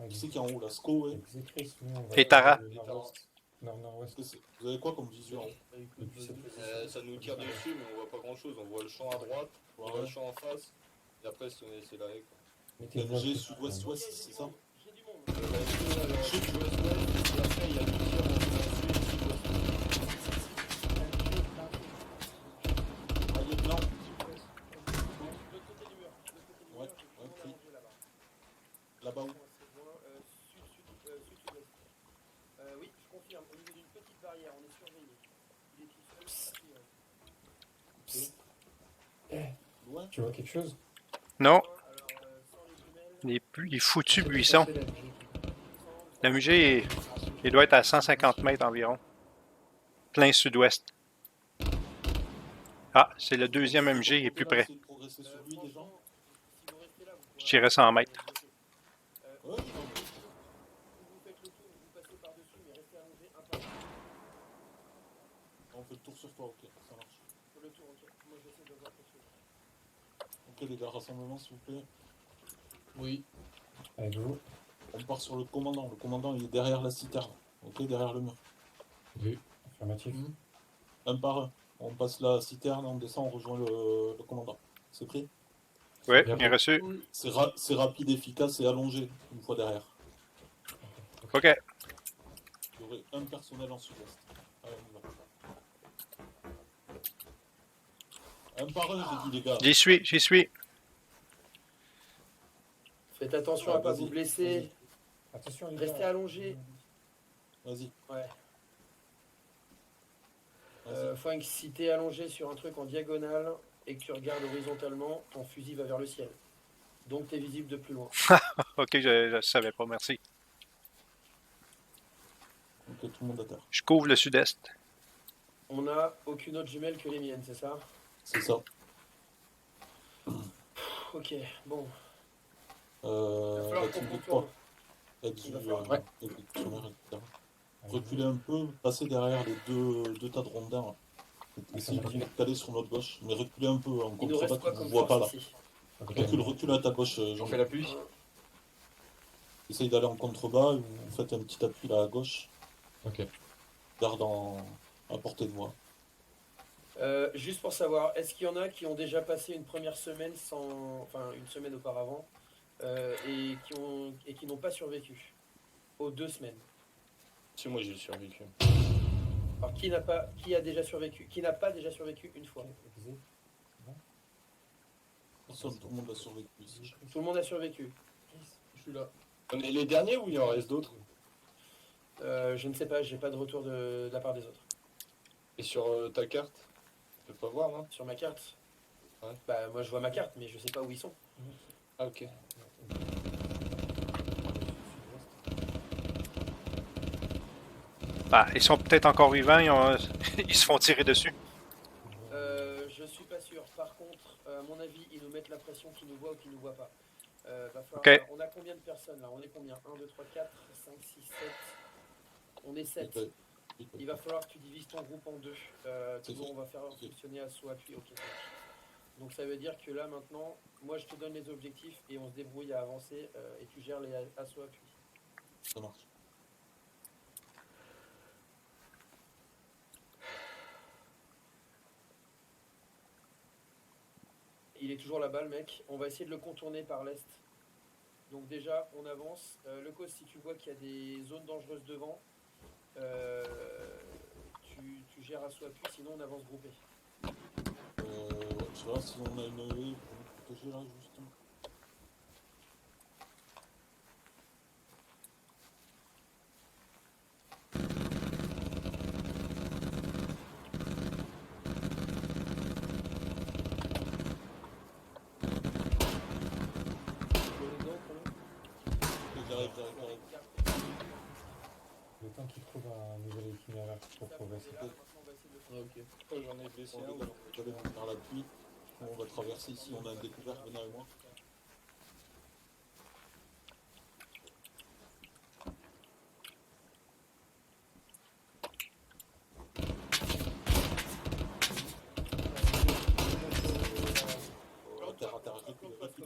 Qui c'est qui est en haut là? Sco, ouais. Et Tara. Nord-nord-ouest. Vous avez quoi comme vision en haut? Ça nous tire dessus, mais on voit pas grand chose. On voit le champ à droite, on voit le champ en face, et après c'est là. MG sud-ouest-ouest, c'est ça? Sud-ouest-ouest, et après il y a du tir en sud-ouest. Ah, lieutenant. Ouais, pris. Là-bas où? Oui, je confirme. Au niveau d'une petite barrière, on est surveillé. Il est tout seul. Loin? Tu vois quelque chose? Non. Il est foutu buisson. La MG, il doit être à 150 mètres environ. Plein sud-ouest. Ah, c'est le deuxième MG, il est plus près. Je tirais 100 mètres. On fait le tour sur toi, ok, ça marche. Le tour, ok. Moi j'essaie de voir quelque chose. Ok les gars, rassemblement s'il vous plaît. Oui. Avec vous. On part sur le commandant. Le commandant il est derrière la citerne. Ok, derrière le mur. Oui. Affirmatif. Un par un. On passe la citerne, on descend, on rejoint le commandant. C'est pris? Oui, bien reçu. C'est rapide, efficace et allongé une fois derrière. Ok. Il y aurait un personnel en sud-est. Allez, on y va. Un par un, j'ai dit les gars. J'y suis. Faites attention à pas vous blesser. Attention, les Restez gars. allongés. Vas-y. Ouais. Frank, si t'es allongé sur un truc en diagonale et que tu regardes horizontalement, ton fusil va vers le ciel. Donc t'es visible de plus loin. Ok, je savais pas, merci. Ok, tout le monde à terre. Je couvre le sud-est. On n'a aucune autre jumelle que les miennes, c'est ça? C'est ça. Ok, bon. La team de 3. Reculez un peu, passez derrière les deux tas de rondins. Là. Essayez de vous caler sur notre gauche, mais reculez un peu en contrebas, tu ne vous vois pas là. Recule à ta gauche, Jean. Fais l'appui. Essaye d'aller en contrebas, vous faites un petit appui là à gauche. Ok. Garde à portée de voix. Juste pour savoir, est-ce qu'il y en a qui ont déjà passé une première semaine enfin une semaine auparavant, et qui n'ont pas survécu aux 2 semaines? Si, moi j'ai survécu. Alors qui a déjà survécu? Qui n'a pas déjà survécu une fois? Personne, tout le monde a survécu ici. Tout le monde a survécu. Je suis là. On est les derniers ou il en reste d'autres? Je ne sais pas, j'ai pas de retour de la part des autres. Et sur ta carte? Tu peux pas voir, non? Sur ma carte? Ouais. Bah moi je vois ma carte, mais je sais pas où ils sont. Ah, ok. Bah, ils sont peut-être encore vivants, ils se font tirer dessus. Je suis pas sûr. Par contre, à mon avis, ils nous mettent la pression qu'ils nous voient ou qu'ils nous voient pas. Va falloir... Ok. On a combien de personnes là? On est combien? 1, 2, 3, 4, 5, 6, 7. On est 7. Il va falloir que tu divises ton groupe en deux. Toujours, on va faire fonctionner assaut appui. Ok, ça marche. Donc ça veut dire que là maintenant, moi je te donne les objectifs et on se débrouille à avancer et tu gères les assauts appui. Ça marche. Il est toujours là-bas le mec. On va essayer de le contourner par l'est. Donc déjà, on avance. Le cause, si tu vois qu'il y a des zones dangereuses devant, tu gères assaut appui, sinon on avance groupé. Je sais pas si on a une haie pour nous protéger là, justement. J'arrive. Le temps qu'il trouve un nouvel itinéraire pour progresser. Ok. J'en ai blessé un. J'allais vous faire l'appui. On va traverser ici, on a découvert, venez avec moi.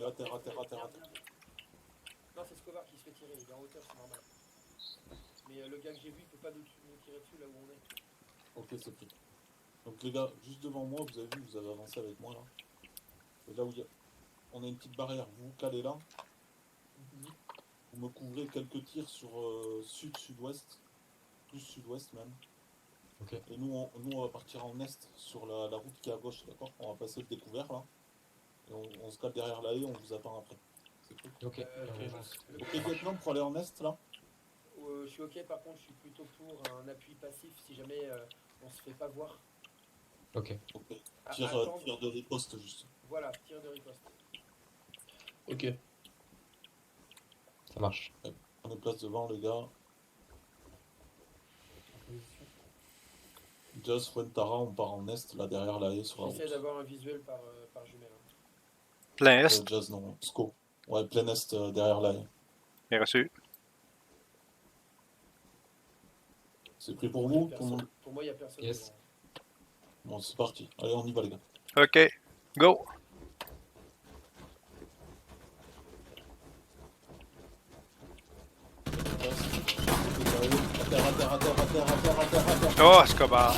À terre. Non, c'est Scovar qui se fait tirer, il est en hauteur, c'est normal. Mais le gars que j'ai vu, il peut pas nous tirer dessus là où on est. Ok, c'est pris. Donc les gars, juste devant moi, vous avez vu, vous avez avancé avec moi là. Et là où il y a... on a une petite barrière, vous calez là. Vous me couvrez quelques tirs sur sud-sud-ouest, plus sud-ouest même. Ok. Et nous on va partir en est sur la route qui est à gauche, d'accord? On va passer le découvert là. Et on se cale derrière la haie, on vous attend après. C'est cool. Ok. Ok, lieutenant, pour aller en est là. Je suis ok, par contre, je suis plutôt pour un appui passif si jamais on se fait pas voir. Ok. Tir de riposte juste. Voilà, tir de riposte. Ok. Ça marche. Prenez place devant les gars. Jazz, Fuentara, on part en est, là derrière la haie sur la route. J'essaie d'avoir un visuel par jumelle. Plein est. Jazz, non, Sco. Ouais, plein est derrière la haie. Bien reçu. C'est pris pour vous? Pour moi, il n'y a personne. Yes. Bon, c'est parti. Allez, on y va les gars. Ok, go! À terre. Oh, Escobar!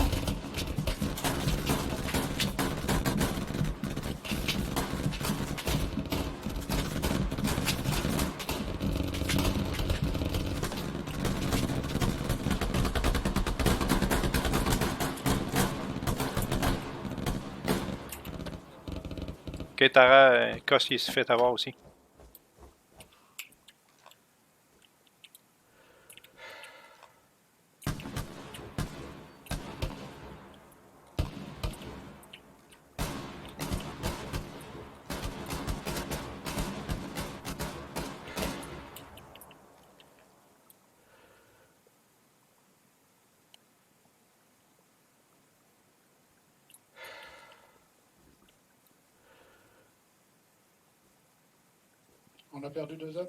Ok, Tara, Cos, il s'est fait avoir aussi. On a perdu 2 hommes.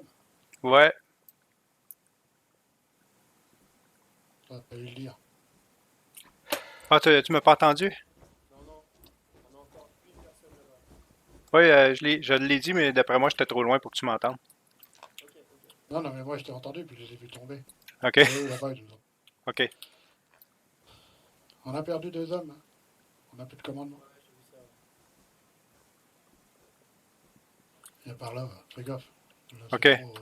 Ouais. T'as pas eu le dire. Ah, tu m'as pas entendu? Oui, je l'ai dit, mais d'après moi, j'étais trop loin pour que tu m'entendes. Non, mais moi je t'ai entendu, puis je les ai vus tomber. Ok. Là-bas, ils nous ont- Ok. On a perdu 2 hommes. Hein. On n'a plus de commandement. Il y a par là, fais gaffe. Là, c'est Ok. trop-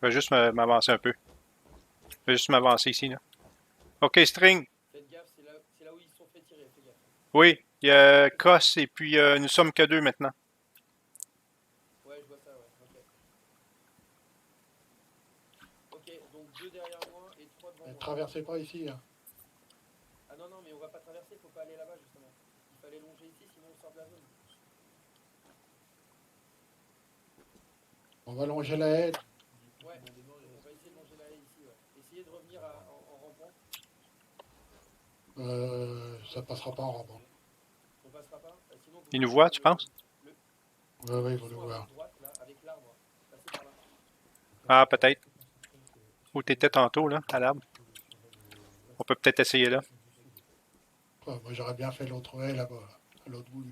Je vais juste m'avancer un peu. Je vais juste m'avancer ici, là. OK, String. Faites gaffe, c'est là où ils se sont fait tirer, fais gaffe. Oui, il y a Cos et puis nous sommes que 2 maintenant. Ouais, je vois ça, ouais, ok. Ok, donc 2 derrière moi et 3 devant moi. Traversez pas ici. Hein. Ah non, non, mais on va pas traverser, faut pas aller là-bas justement. Il fallait longer ici, sinon on sort de la zone. On va longer la haie. Ouais, on va essayer de longer la haie ici, ouais. Essayez de revenir en rampant. Ça passera pas en rampant. On passera pas sinon, Il nous voit, tu penses? Ouais, il faut le voir. Droite, là, avec l'arbre. Passez par là. Ah, peut-être. Où t'étais tantôt, là, à l'arbre. On peut peut-être essayer là. Ouais, moi, j'aurais bien fait l'autre haie là-bas, à l'autre bout.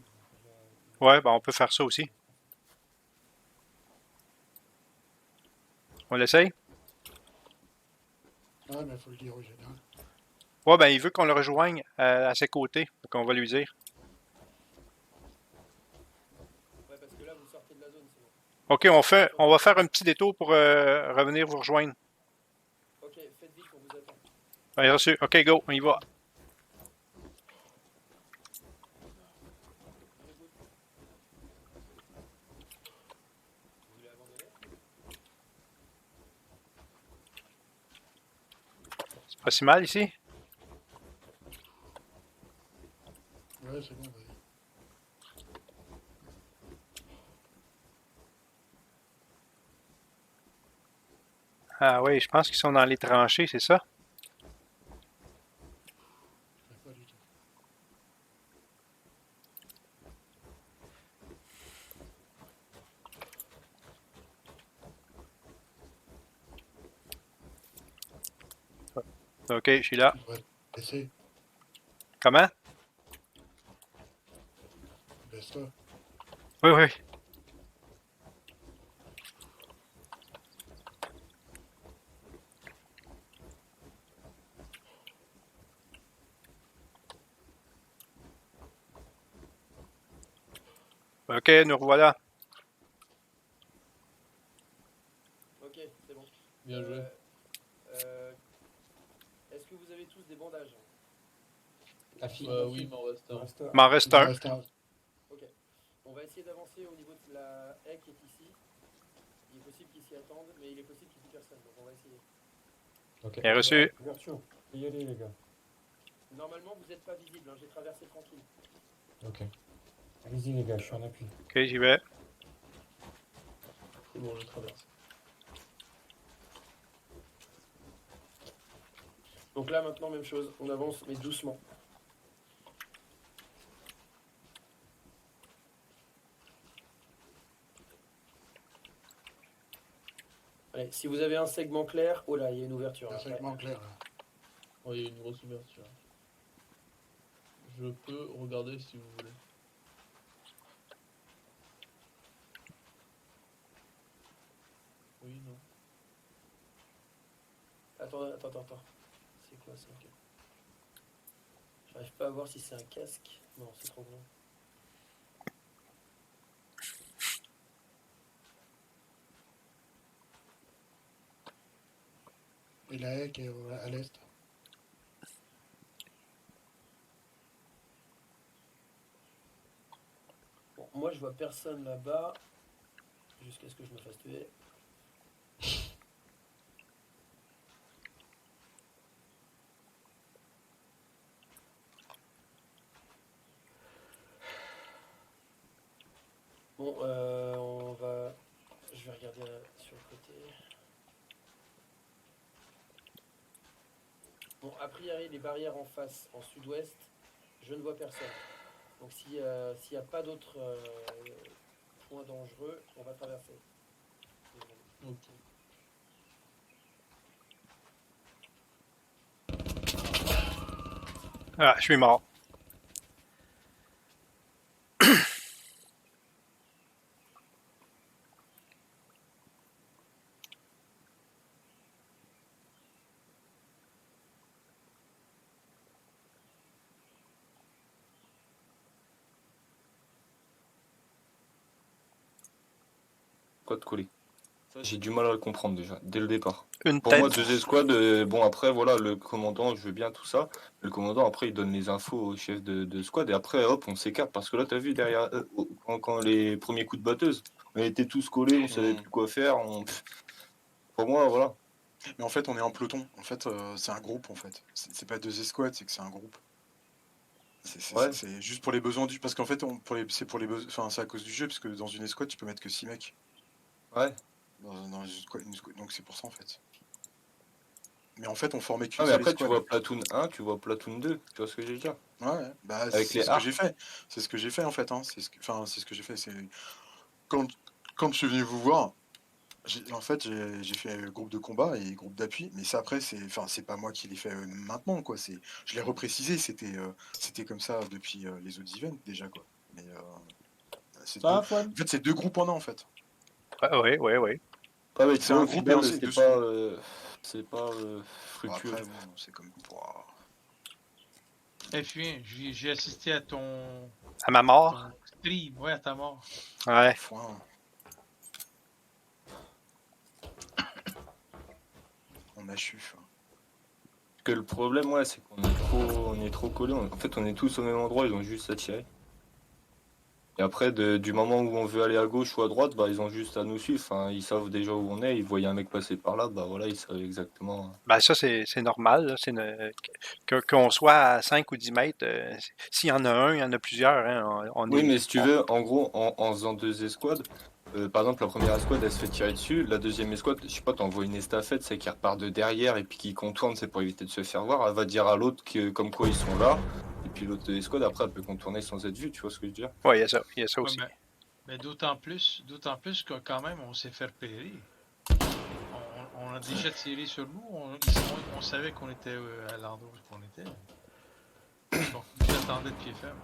Ouais, ben on peut faire ça aussi. On l'essaye? Ouais, mais il faut le dire au général. Ouais, ben il veut qu'on le rejoigne à ses côtés. Donc on va lui dire. Ouais, parce que là, vous sortez de la zone, sinon. OK, on va faire un petit détour pour revenir vous rejoindre. Ok, faites vite, on vous attend. Bien reçu. OK, go, on y va. Vous voulez abandonner? C'est pas si mal ici? Ouais, c'est bon, vas-y. Ah oui, je pense qu'ils sont dans les tranchées, c'est ça? Pas du tout. OK, je suis là. Ouais, baissez, Comment? baisse-toi. Oui, oui. OK, nous revoilà. Ok, c'est bon. Bien joué. Est-ce que vous avez tous des bandages? La fille. Oui, il m'en reste un. M'en reste un. Ok. On va essayer d'avancer au niveau de la haie qui est ici. Il est possible qu'ils s'y attendent, mais il est possible qu'il n'y ait personne, donc on va essayer. Ok. Bien reçu. Ouverture. Faut y aller, les gars. Normalement, vous n'êtes pas visible, hein, j'ai traversé tranquille. Ok. Allez-y, les gars, je suis en appui. OK, j'y vais. C'est bon, je traverse. Donc là, maintenant, même chose, on avance, mais doucement. Allez, si vous avez un segment clair, oh là, il y a une ouverture. Un après. segment clair, là. Oh, il y a une grosse ouverture. Je peux regarder si vous voulez. Oui, non. Attends. C'est quoi ça? J'arrive pas à voir si c'est un casque. Non, c'est trop grand. Et la haie qui est à l'est. Bon, moi, je vois personne là-bas. Jusqu'à ce que je me fasse tuer. Bon, on va... Je vais regarder sur le côté. Bon, a priori, les barrières en face, en sud-ouest, je ne vois personne. Donc s'il n'y a pas d'autres points dangereux, on va traverser. Ok. Ah, je suis mort. Code coulé. Ça, j'ai du mal à le comprendre déjà, dès le départ. Une Pour moi, tête. 2 escouades, bon après, voilà, le commandant, je veux bien tout ça. Le commandant, après, il donne les infos au chef de squad et après, hop, on s'écarte. Parce que là, t'as vu, derrière, quand les premiers coups de batteuse, on était tous collés, on savait plus quoi faire. Pour moi, voilà. Mais en fait, on est en peloton. En fait, c'est un groupe, en fait. C'est pas 2 escouades, c'est que c'est un groupe. Ouais. C'est juste pour les besoins du... Parce qu'en fait, c'est pour les besoins... Enfin, c'est à cause du jeu, parce que dans une escouade, tu peux mettre que 6 mecs. Ouais. Dans une escouade. Donc c'est pour ça, en fait. Mais en fait, on formait qu'une Ah, mais seule après, tu escouade. vois Platoon 1, tu vois Platoon 2, tu vois ce que je veux dire? Ouais, bah Avec c'est les ce que arcs. j'ai fait. C'est ce que j'ai fait, en fait. Hein. C'est ce que j'ai fait. C'est... Quand je suis venu vous voir, en fait, j'ai fait groupe de combat et groupe d'appui, mais ça après, c'est pas moi qui l'ai fait maintenant, quoi. Je l'ai reprécisé, c'était comme ça depuis les autres events déjà, quoi. Mais en fait, c'est 2 groupes en un, en fait. Ouais. Ah, mais tu C'est vois, un au groupe et final, ensuite c'est pas Bon, fructueux. après, bon, c'est comme pour... F1, j'ai assisté à ton À ma mort. stream, ouais, à ta mort. Ouais. On a chu. Que le problème, ouais, c'est qu'on est trop collés. En fait, on est tous au même endroit, ils ont juste à tirer. Et après, du moment où on veut aller à gauche ou à droite, bah, ils ont juste à nous suivre. Enfin, ils savent déjà où on est, ils voient un mec passer par là, bah voilà, ils savent exactement. Ben ça, c'est normal. Là. Qu'on soit à 5 ou 10 mètres, s'il y en a un, il y en a plusieurs. Hein, Oui, mais si tu veux, en gros, en faisant 2 escouades, par exemple, la première escouade, elle se fait tirer dessus. La deuxième escouade, je sais pas, t'envoies une estafette, c'est qui repart de derrière et puis qui contourne, c'est pour éviter de se faire voir. Elle va dire à l'autre comme quoi ils sont là. Et puis l'autre escouade, après, elle peut contourner sans être vue, tu vois ce que je veux dire? Ouais, il y a ça aussi. Mais d'autant plus que quand même, on s'est fait repérer. On a déjà tiré sur nous, on savait qu'on était à l'endroit où on était. Donc, ils attendaient de pied ferme.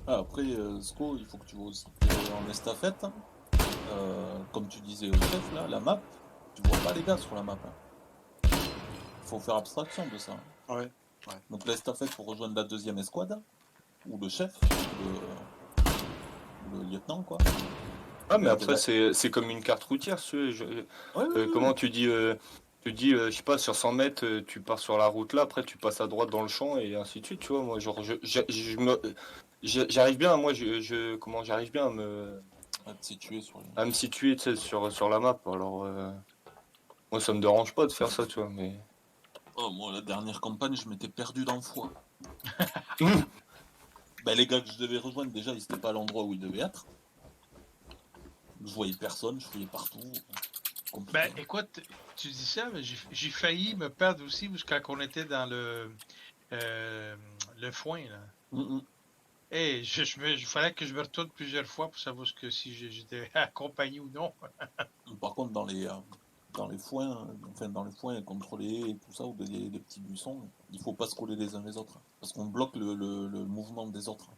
Après, Sco, il faut que tu vois aussi en estafette, comme tu disais au chef, là, la map, tu vois pas les gars sur la map. Il faut faire abstraction de ça. Ouais. Donc l'estafette pour rejoindre la deuxième escouade, ou le chef, le lieutenant, quoi. Ah, mais après, c'est comme une carte routière. Comment tu dis, je sais pas, sur 100 mètres, tu pars sur la route là, après tu passes à droite dans le champ et ainsi de suite, tu vois. Moi, genre, j'arrive bien, moi, j'arrive bien à te situer tu sais, sur la map. Alors, moi, ça me dérange pas de faire ça, tu vois, mais. Oh, moi, la dernière campagne, je m'étais perdu dans le foie. Ben, les gars que je devais rejoindre, déjà, ils étaient pas à l'endroit où ils devaient être. Je voyais personne, je fouillais partout. Ben, écoute, tu dis ça, mais j'ai failli me perdre aussi parce que quand on était dans le foin, là. Et il fallait que je me retourne plusieurs fois pour savoir si j'étais accompagné ou non. Par contre, dans les foins, dans les foins contrôlés et tout ça, ou des petits buissons, il faut pas se coller les uns les autres. Parce qu'on bloque le mouvement des autres.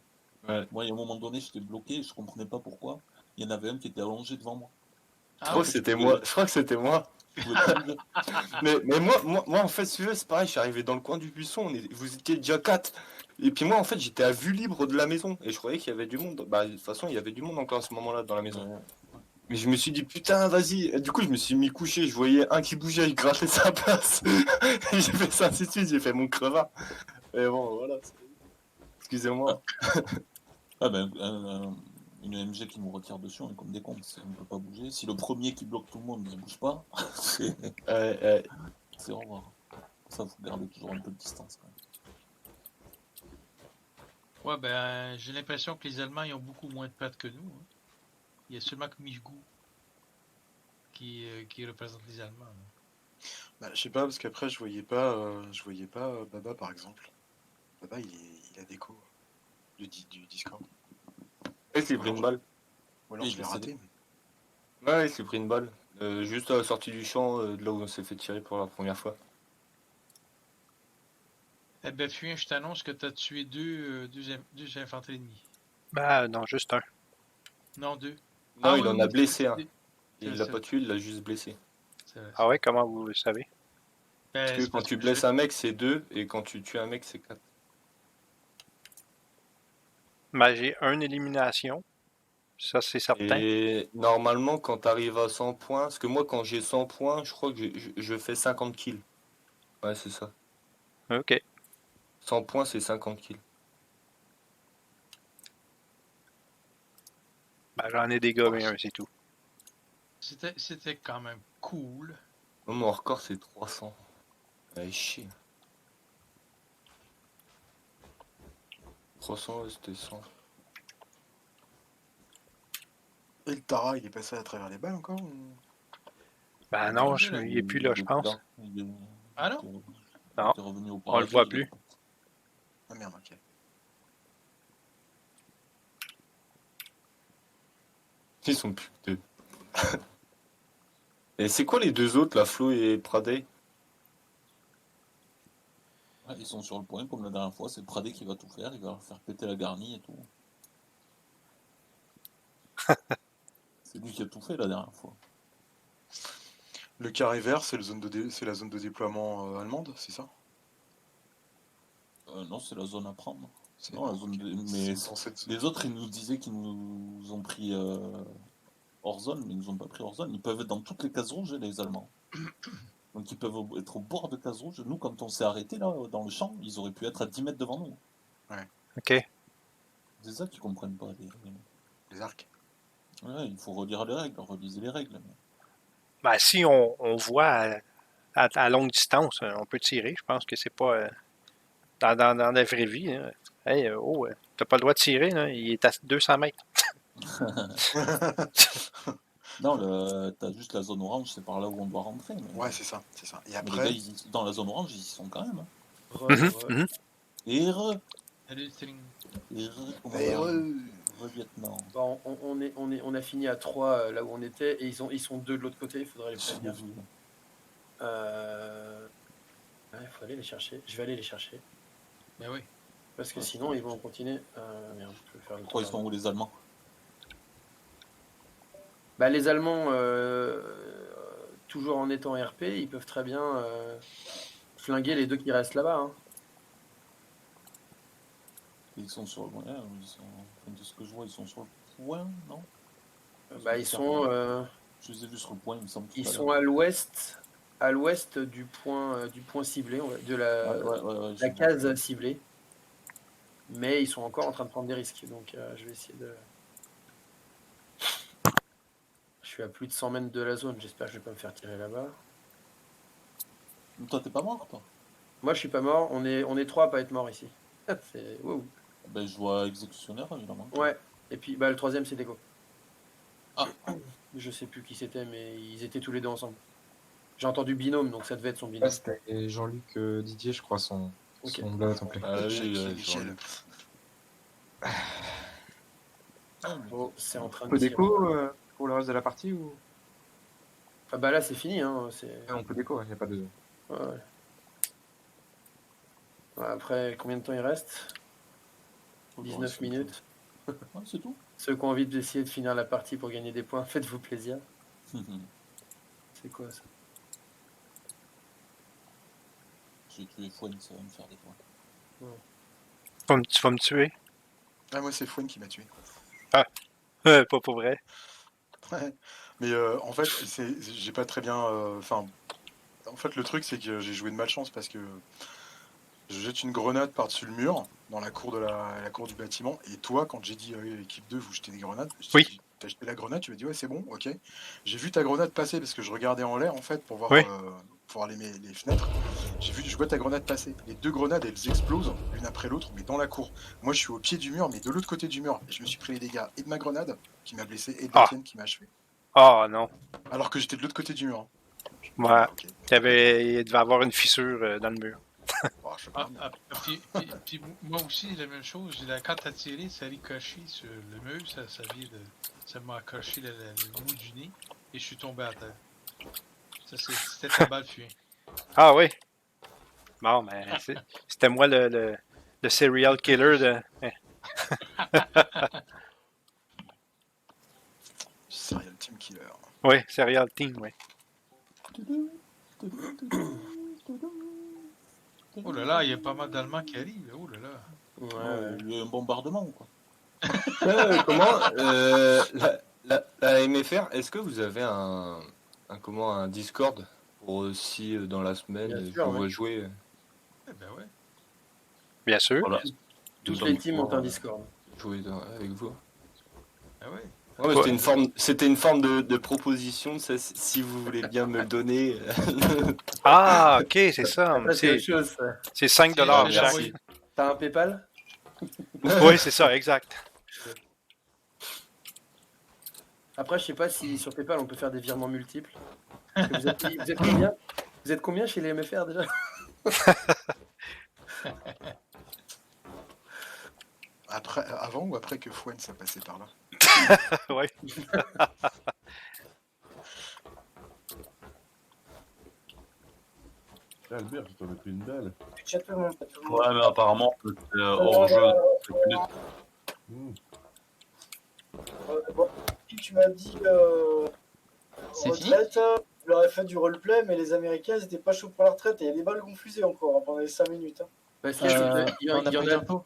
Ouais. Moi, à un moment donné, j'étais bloqué, je comprenais pas pourquoi. Il y en avait un qui était allongé devant moi. Je crois que c'était moi. mais moi, en fait, si tu veux, c'est pareil, je suis arrivé dans le coin du buisson, vous étiez déjà 4. Et puis moi, en fait, j'étais à vue libre de la maison. Et je croyais qu'il y avait du monde. Bah, de toute façon, il y avait du monde encore à ce moment-là dans la maison. Mais je me suis dit, putain, vas-y. Et du coup, je me suis mis couché. Je voyais un qui bougeait, il grattait sa place. Et j'ai fait ça ainsi de suite. J'ai fait mon crevard. Et bon, voilà. Excusez-moi. Une MG qui nous retire dessus, on est comme des cons. On ne peut pas bouger. Si le premier qui bloque tout le monde ne bouge pas, c'est au revoir. Ça, faut garder toujours un peu de distance quand même. Ouais, ben, j'ai l'impression que les Allemands ils ont beaucoup moins de pattes que nous. Hein. Il y a seulement que Michgou qui représente les Allemands. Hein. Bah, je sais pas, parce qu'après, je voyais pas Baba, par exemple. Baba, il a déco du Discord. Il s'est pris une balle. Ou alors je l'ai raté. Ouais, il s'est pris une balle. Juste à la sortie du champ, de là où on s'est fait tirer pour la première fois. Eh ben, Fuyen, je t'annonce que tu as tué deux infanteries ennemis. Ben, non, juste un. Non, 2. Non, il en a blessé un. Il l'a pas tué, il l'a juste blessé. Ah ouais, comment vous le savez? Parce que quand tu blesses un mec, c'est 2, et quand tu tues un mec, c'est 4. Ben, j'ai une élimination. Ça, c'est certain. Et normalement, quand tu arrives à 100 points, parce que moi, quand j'ai 100 points, je crois que je fais 50 kills. Ouais, c'est ça. OK. 100 points, c'est 50 kills. Ben, j'en ai des gars, mais un, c'est tout. C'était quand même cool. Moi, mon record, c'est 300. Allez, chier. 300, ouais, c'était 100. Et le Tara, il est passé à travers les balles encore ou... Ben non, il est plus là, je pense. Ah non? Non, T'es revenu au on le paradis, voit il est plus. Ah merde, ok. Ils sont plus que deux. Et c'est quoi les deux autres, la Flo et Pradey? Ouais, ils sont sur le point, comme la dernière fois, c'est Pradé qui va tout faire, il va leur faire péter la garnie et tout. C'est lui qui a tout fait la dernière fois. Le carré vert, c'est c'est la zone de déploiement allemande, c'est ça? Non, c'est la zone à prendre. C'est- Non, la zone mais c'est dans cette- les autres, ils nous disaient qu'ils nous ont pris hors zone, mais ils nous ont pas pris hors zone. Ils peuvent être dans toutes les cases rouges, les Allemands. Donc ils peuvent être au bord de cases rouges. Nous, quand on s'est arrêté là, dans le champ, ils auraient pu être à 10 mètres devant nous. Ouais. OK. C'est ça qu'ils comprennent pas, les arcs. Ouais, il faut relire les règles, relisez les règles. Ben, si on voit à longue distance, on peut tirer. Je pense que c'est pas dans la vraie vie. Hein. Hey, t'as pas le droit de tirer, là. Il est à 200 mètres. Non, t'as juste la zone orange, c'est par là où on doit rentrer. Mais... Ouais, c'est ça, c'est ça. Et Mais après... les gars, dans la zone orange, ils y sont quand même. Hein. Mhm. Et Salut, String. lieutenant. Bon, on a fini à 3 là où on était et ils sont 2 de l'autre côté, il faudrait les prévenir. Il faut aller les chercher. Je vais aller les chercher. Mais oui. Parce que sinon ils vont continuer. Merde, je vais faire le Pourquoi ils sont où les Allemands? Bah, les Allemands, toujours en étant RP, ils peuvent très bien flinguer les 2 qui restent là-bas. Hein. Ils sont sur le point. De ce que je vois, ils sont sur le point, non? Bah, ils sont. Je les ai vus sur le point, il me semble. Ils sont à l'ouest du point ciblé, de la case ciblée. Mais ils sont encore en train de prendre des risques. Donc je vais essayer de. Je suis à plus de 100 mètres de la zone. J'espère que je vais pas me faire tirer là-bas. Toi, t'es pas mort, toi? Moi, je suis pas mort. On est 3 à pas être mort ici. C'est. Wow. Ben, je vois exécutionnaire, évidemment. Ouais. Et puis, bah, le troisième, c'est Déco. Ah. Je sais plus qui c'était, mais ils étaient tous les deux ensemble. J'ai entendu binôme, donc ça devait être son binôme. Ouais, c'était Jean-Luc Didier, je crois, son blog templé. Ah oui, Michel. Bon, c'est en train On de peut tirer. déco pour le reste de la partie ou Ah bah là, c'est fini. Hein. on peut déco, il n'y a pas de... Ouais. Ouais, après, combien de temps il reste 19 minutes. Ouais, c'est tout. Ceux qui ont envie d'essayer de finir la partie pour gagner des points, faites-vous plaisir. C'est quoi ça? J'ai tué Fouane, ça va me faire des points. Tu vas me tuer? Ah, moi, c'est Fouane qui m'a tué. Ah, pas pour vrai. Ouais. Mais en fait, j'ai pas très bien... Enfin, en fait, le truc, c'est que j'ai joué de malchance parce que je jette une grenade par-dessus le mur, dans la cour, la cour du bâtiment, et toi, quand j'ai dit équipe 2, vous jetez des grenades, oui. T'as jeté la grenade, tu m'as dit ouais, c'est bon, ok. J'ai vu ta grenade passer parce que je regardais en l'air en fait pour voir, oui. pour voir les fenêtres. Je vois ta grenade passer. Les 2 grenades, elles explosent l'une après l'autre, mais dans la cour. Moi, je suis au pied du mur, mais de l'autre côté du mur. Et je me suis pris les dégâts et de ma grenade qui m'a blessé et de la tienne qui m'a achevé. Ah non. Alors que j'étais de l'autre côté du mur. Ouais. Il devait avoir une fissure dans le mur. Puis moi aussi, la même chose. Quand t'as tiré, ça a ricoché sur le mur, ça m'a accroché le bout du nez et je suis tombé à terre. C'était ta balle fuyée. Ah oui. Bon, mais c'était moi le serial killer de. Serial team killer. Oui, serial team, oui. Oh là là, il y a pas mal d'Allemands qui arrivent. Oh là là. Il y a un bombardement ou quoi? Comment la MFR, est-ce que vous avez un Discord pour aussi dans la semaine Bien sûr, qu'on va ouais. jouer Eh ben ouais. Bien sûr. Voilà. Toutes les teams ont un Discord. Jouer avec vous. Ah ouais. Ouais, c'était une forme de proposition, ça, si vous voulez bien me le donner. Ah, ok, c'est ça. Après, c'est autre chose, ça. C'est 5 Ah, chaque. merci. T'as un PayPal? Oui, c'est ça, exact. Après, je sais pas si sur PayPal on peut faire des virements multiples. Vous êtes combien? Vous êtes combien chez les MFR déjà? Avant ou après que Fouane ça passait par là? Oui. Albert, tu t'en as pris une belle. Ouais, mais apparemment, c'est hors jeu. Bon, tu m'as dit C'est fini retraite, vous leur avez fait du roleplay, mais les Américains ils étaient pas chauds pour la retraite et il y a des balles confusées encore pendant les 5 minutes. Parce on a pas d'infos.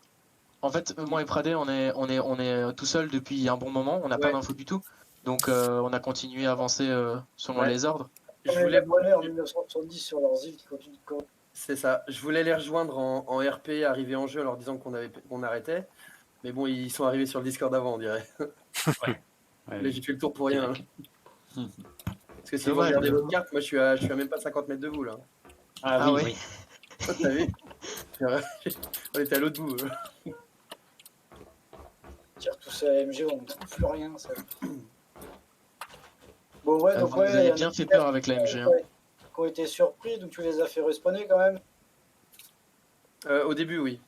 En fait, moi et Pradé, on est tout seul depuis un bon moment, on n'a pas d'infos du tout. Donc on a continué à avancer selon les ordres. Je voulais voler en 1970 sur leurs îles qui continuent de courir. C'est ça. Je voulais les rejoindre en RP, arriver en jeu en leur disant qu'on arrêtait. Mais bon, ils sont arrivés sur le Discord avant, on dirait. Là, j'ai fait le tour pour rien. Parce que si vous regardez votre carte, moi je suis à même pas 50 mètres de vous là. Ah oui. T'as vu? On était à l'autre bout. Tire tous ces AMG, on ne trouve plus rien. Ça. Bon, ouais, donc vous avez bien fait peur avec la MG. Hein. Qui ont été surpris, donc tu les as fait respawner quand même. Au début, oui.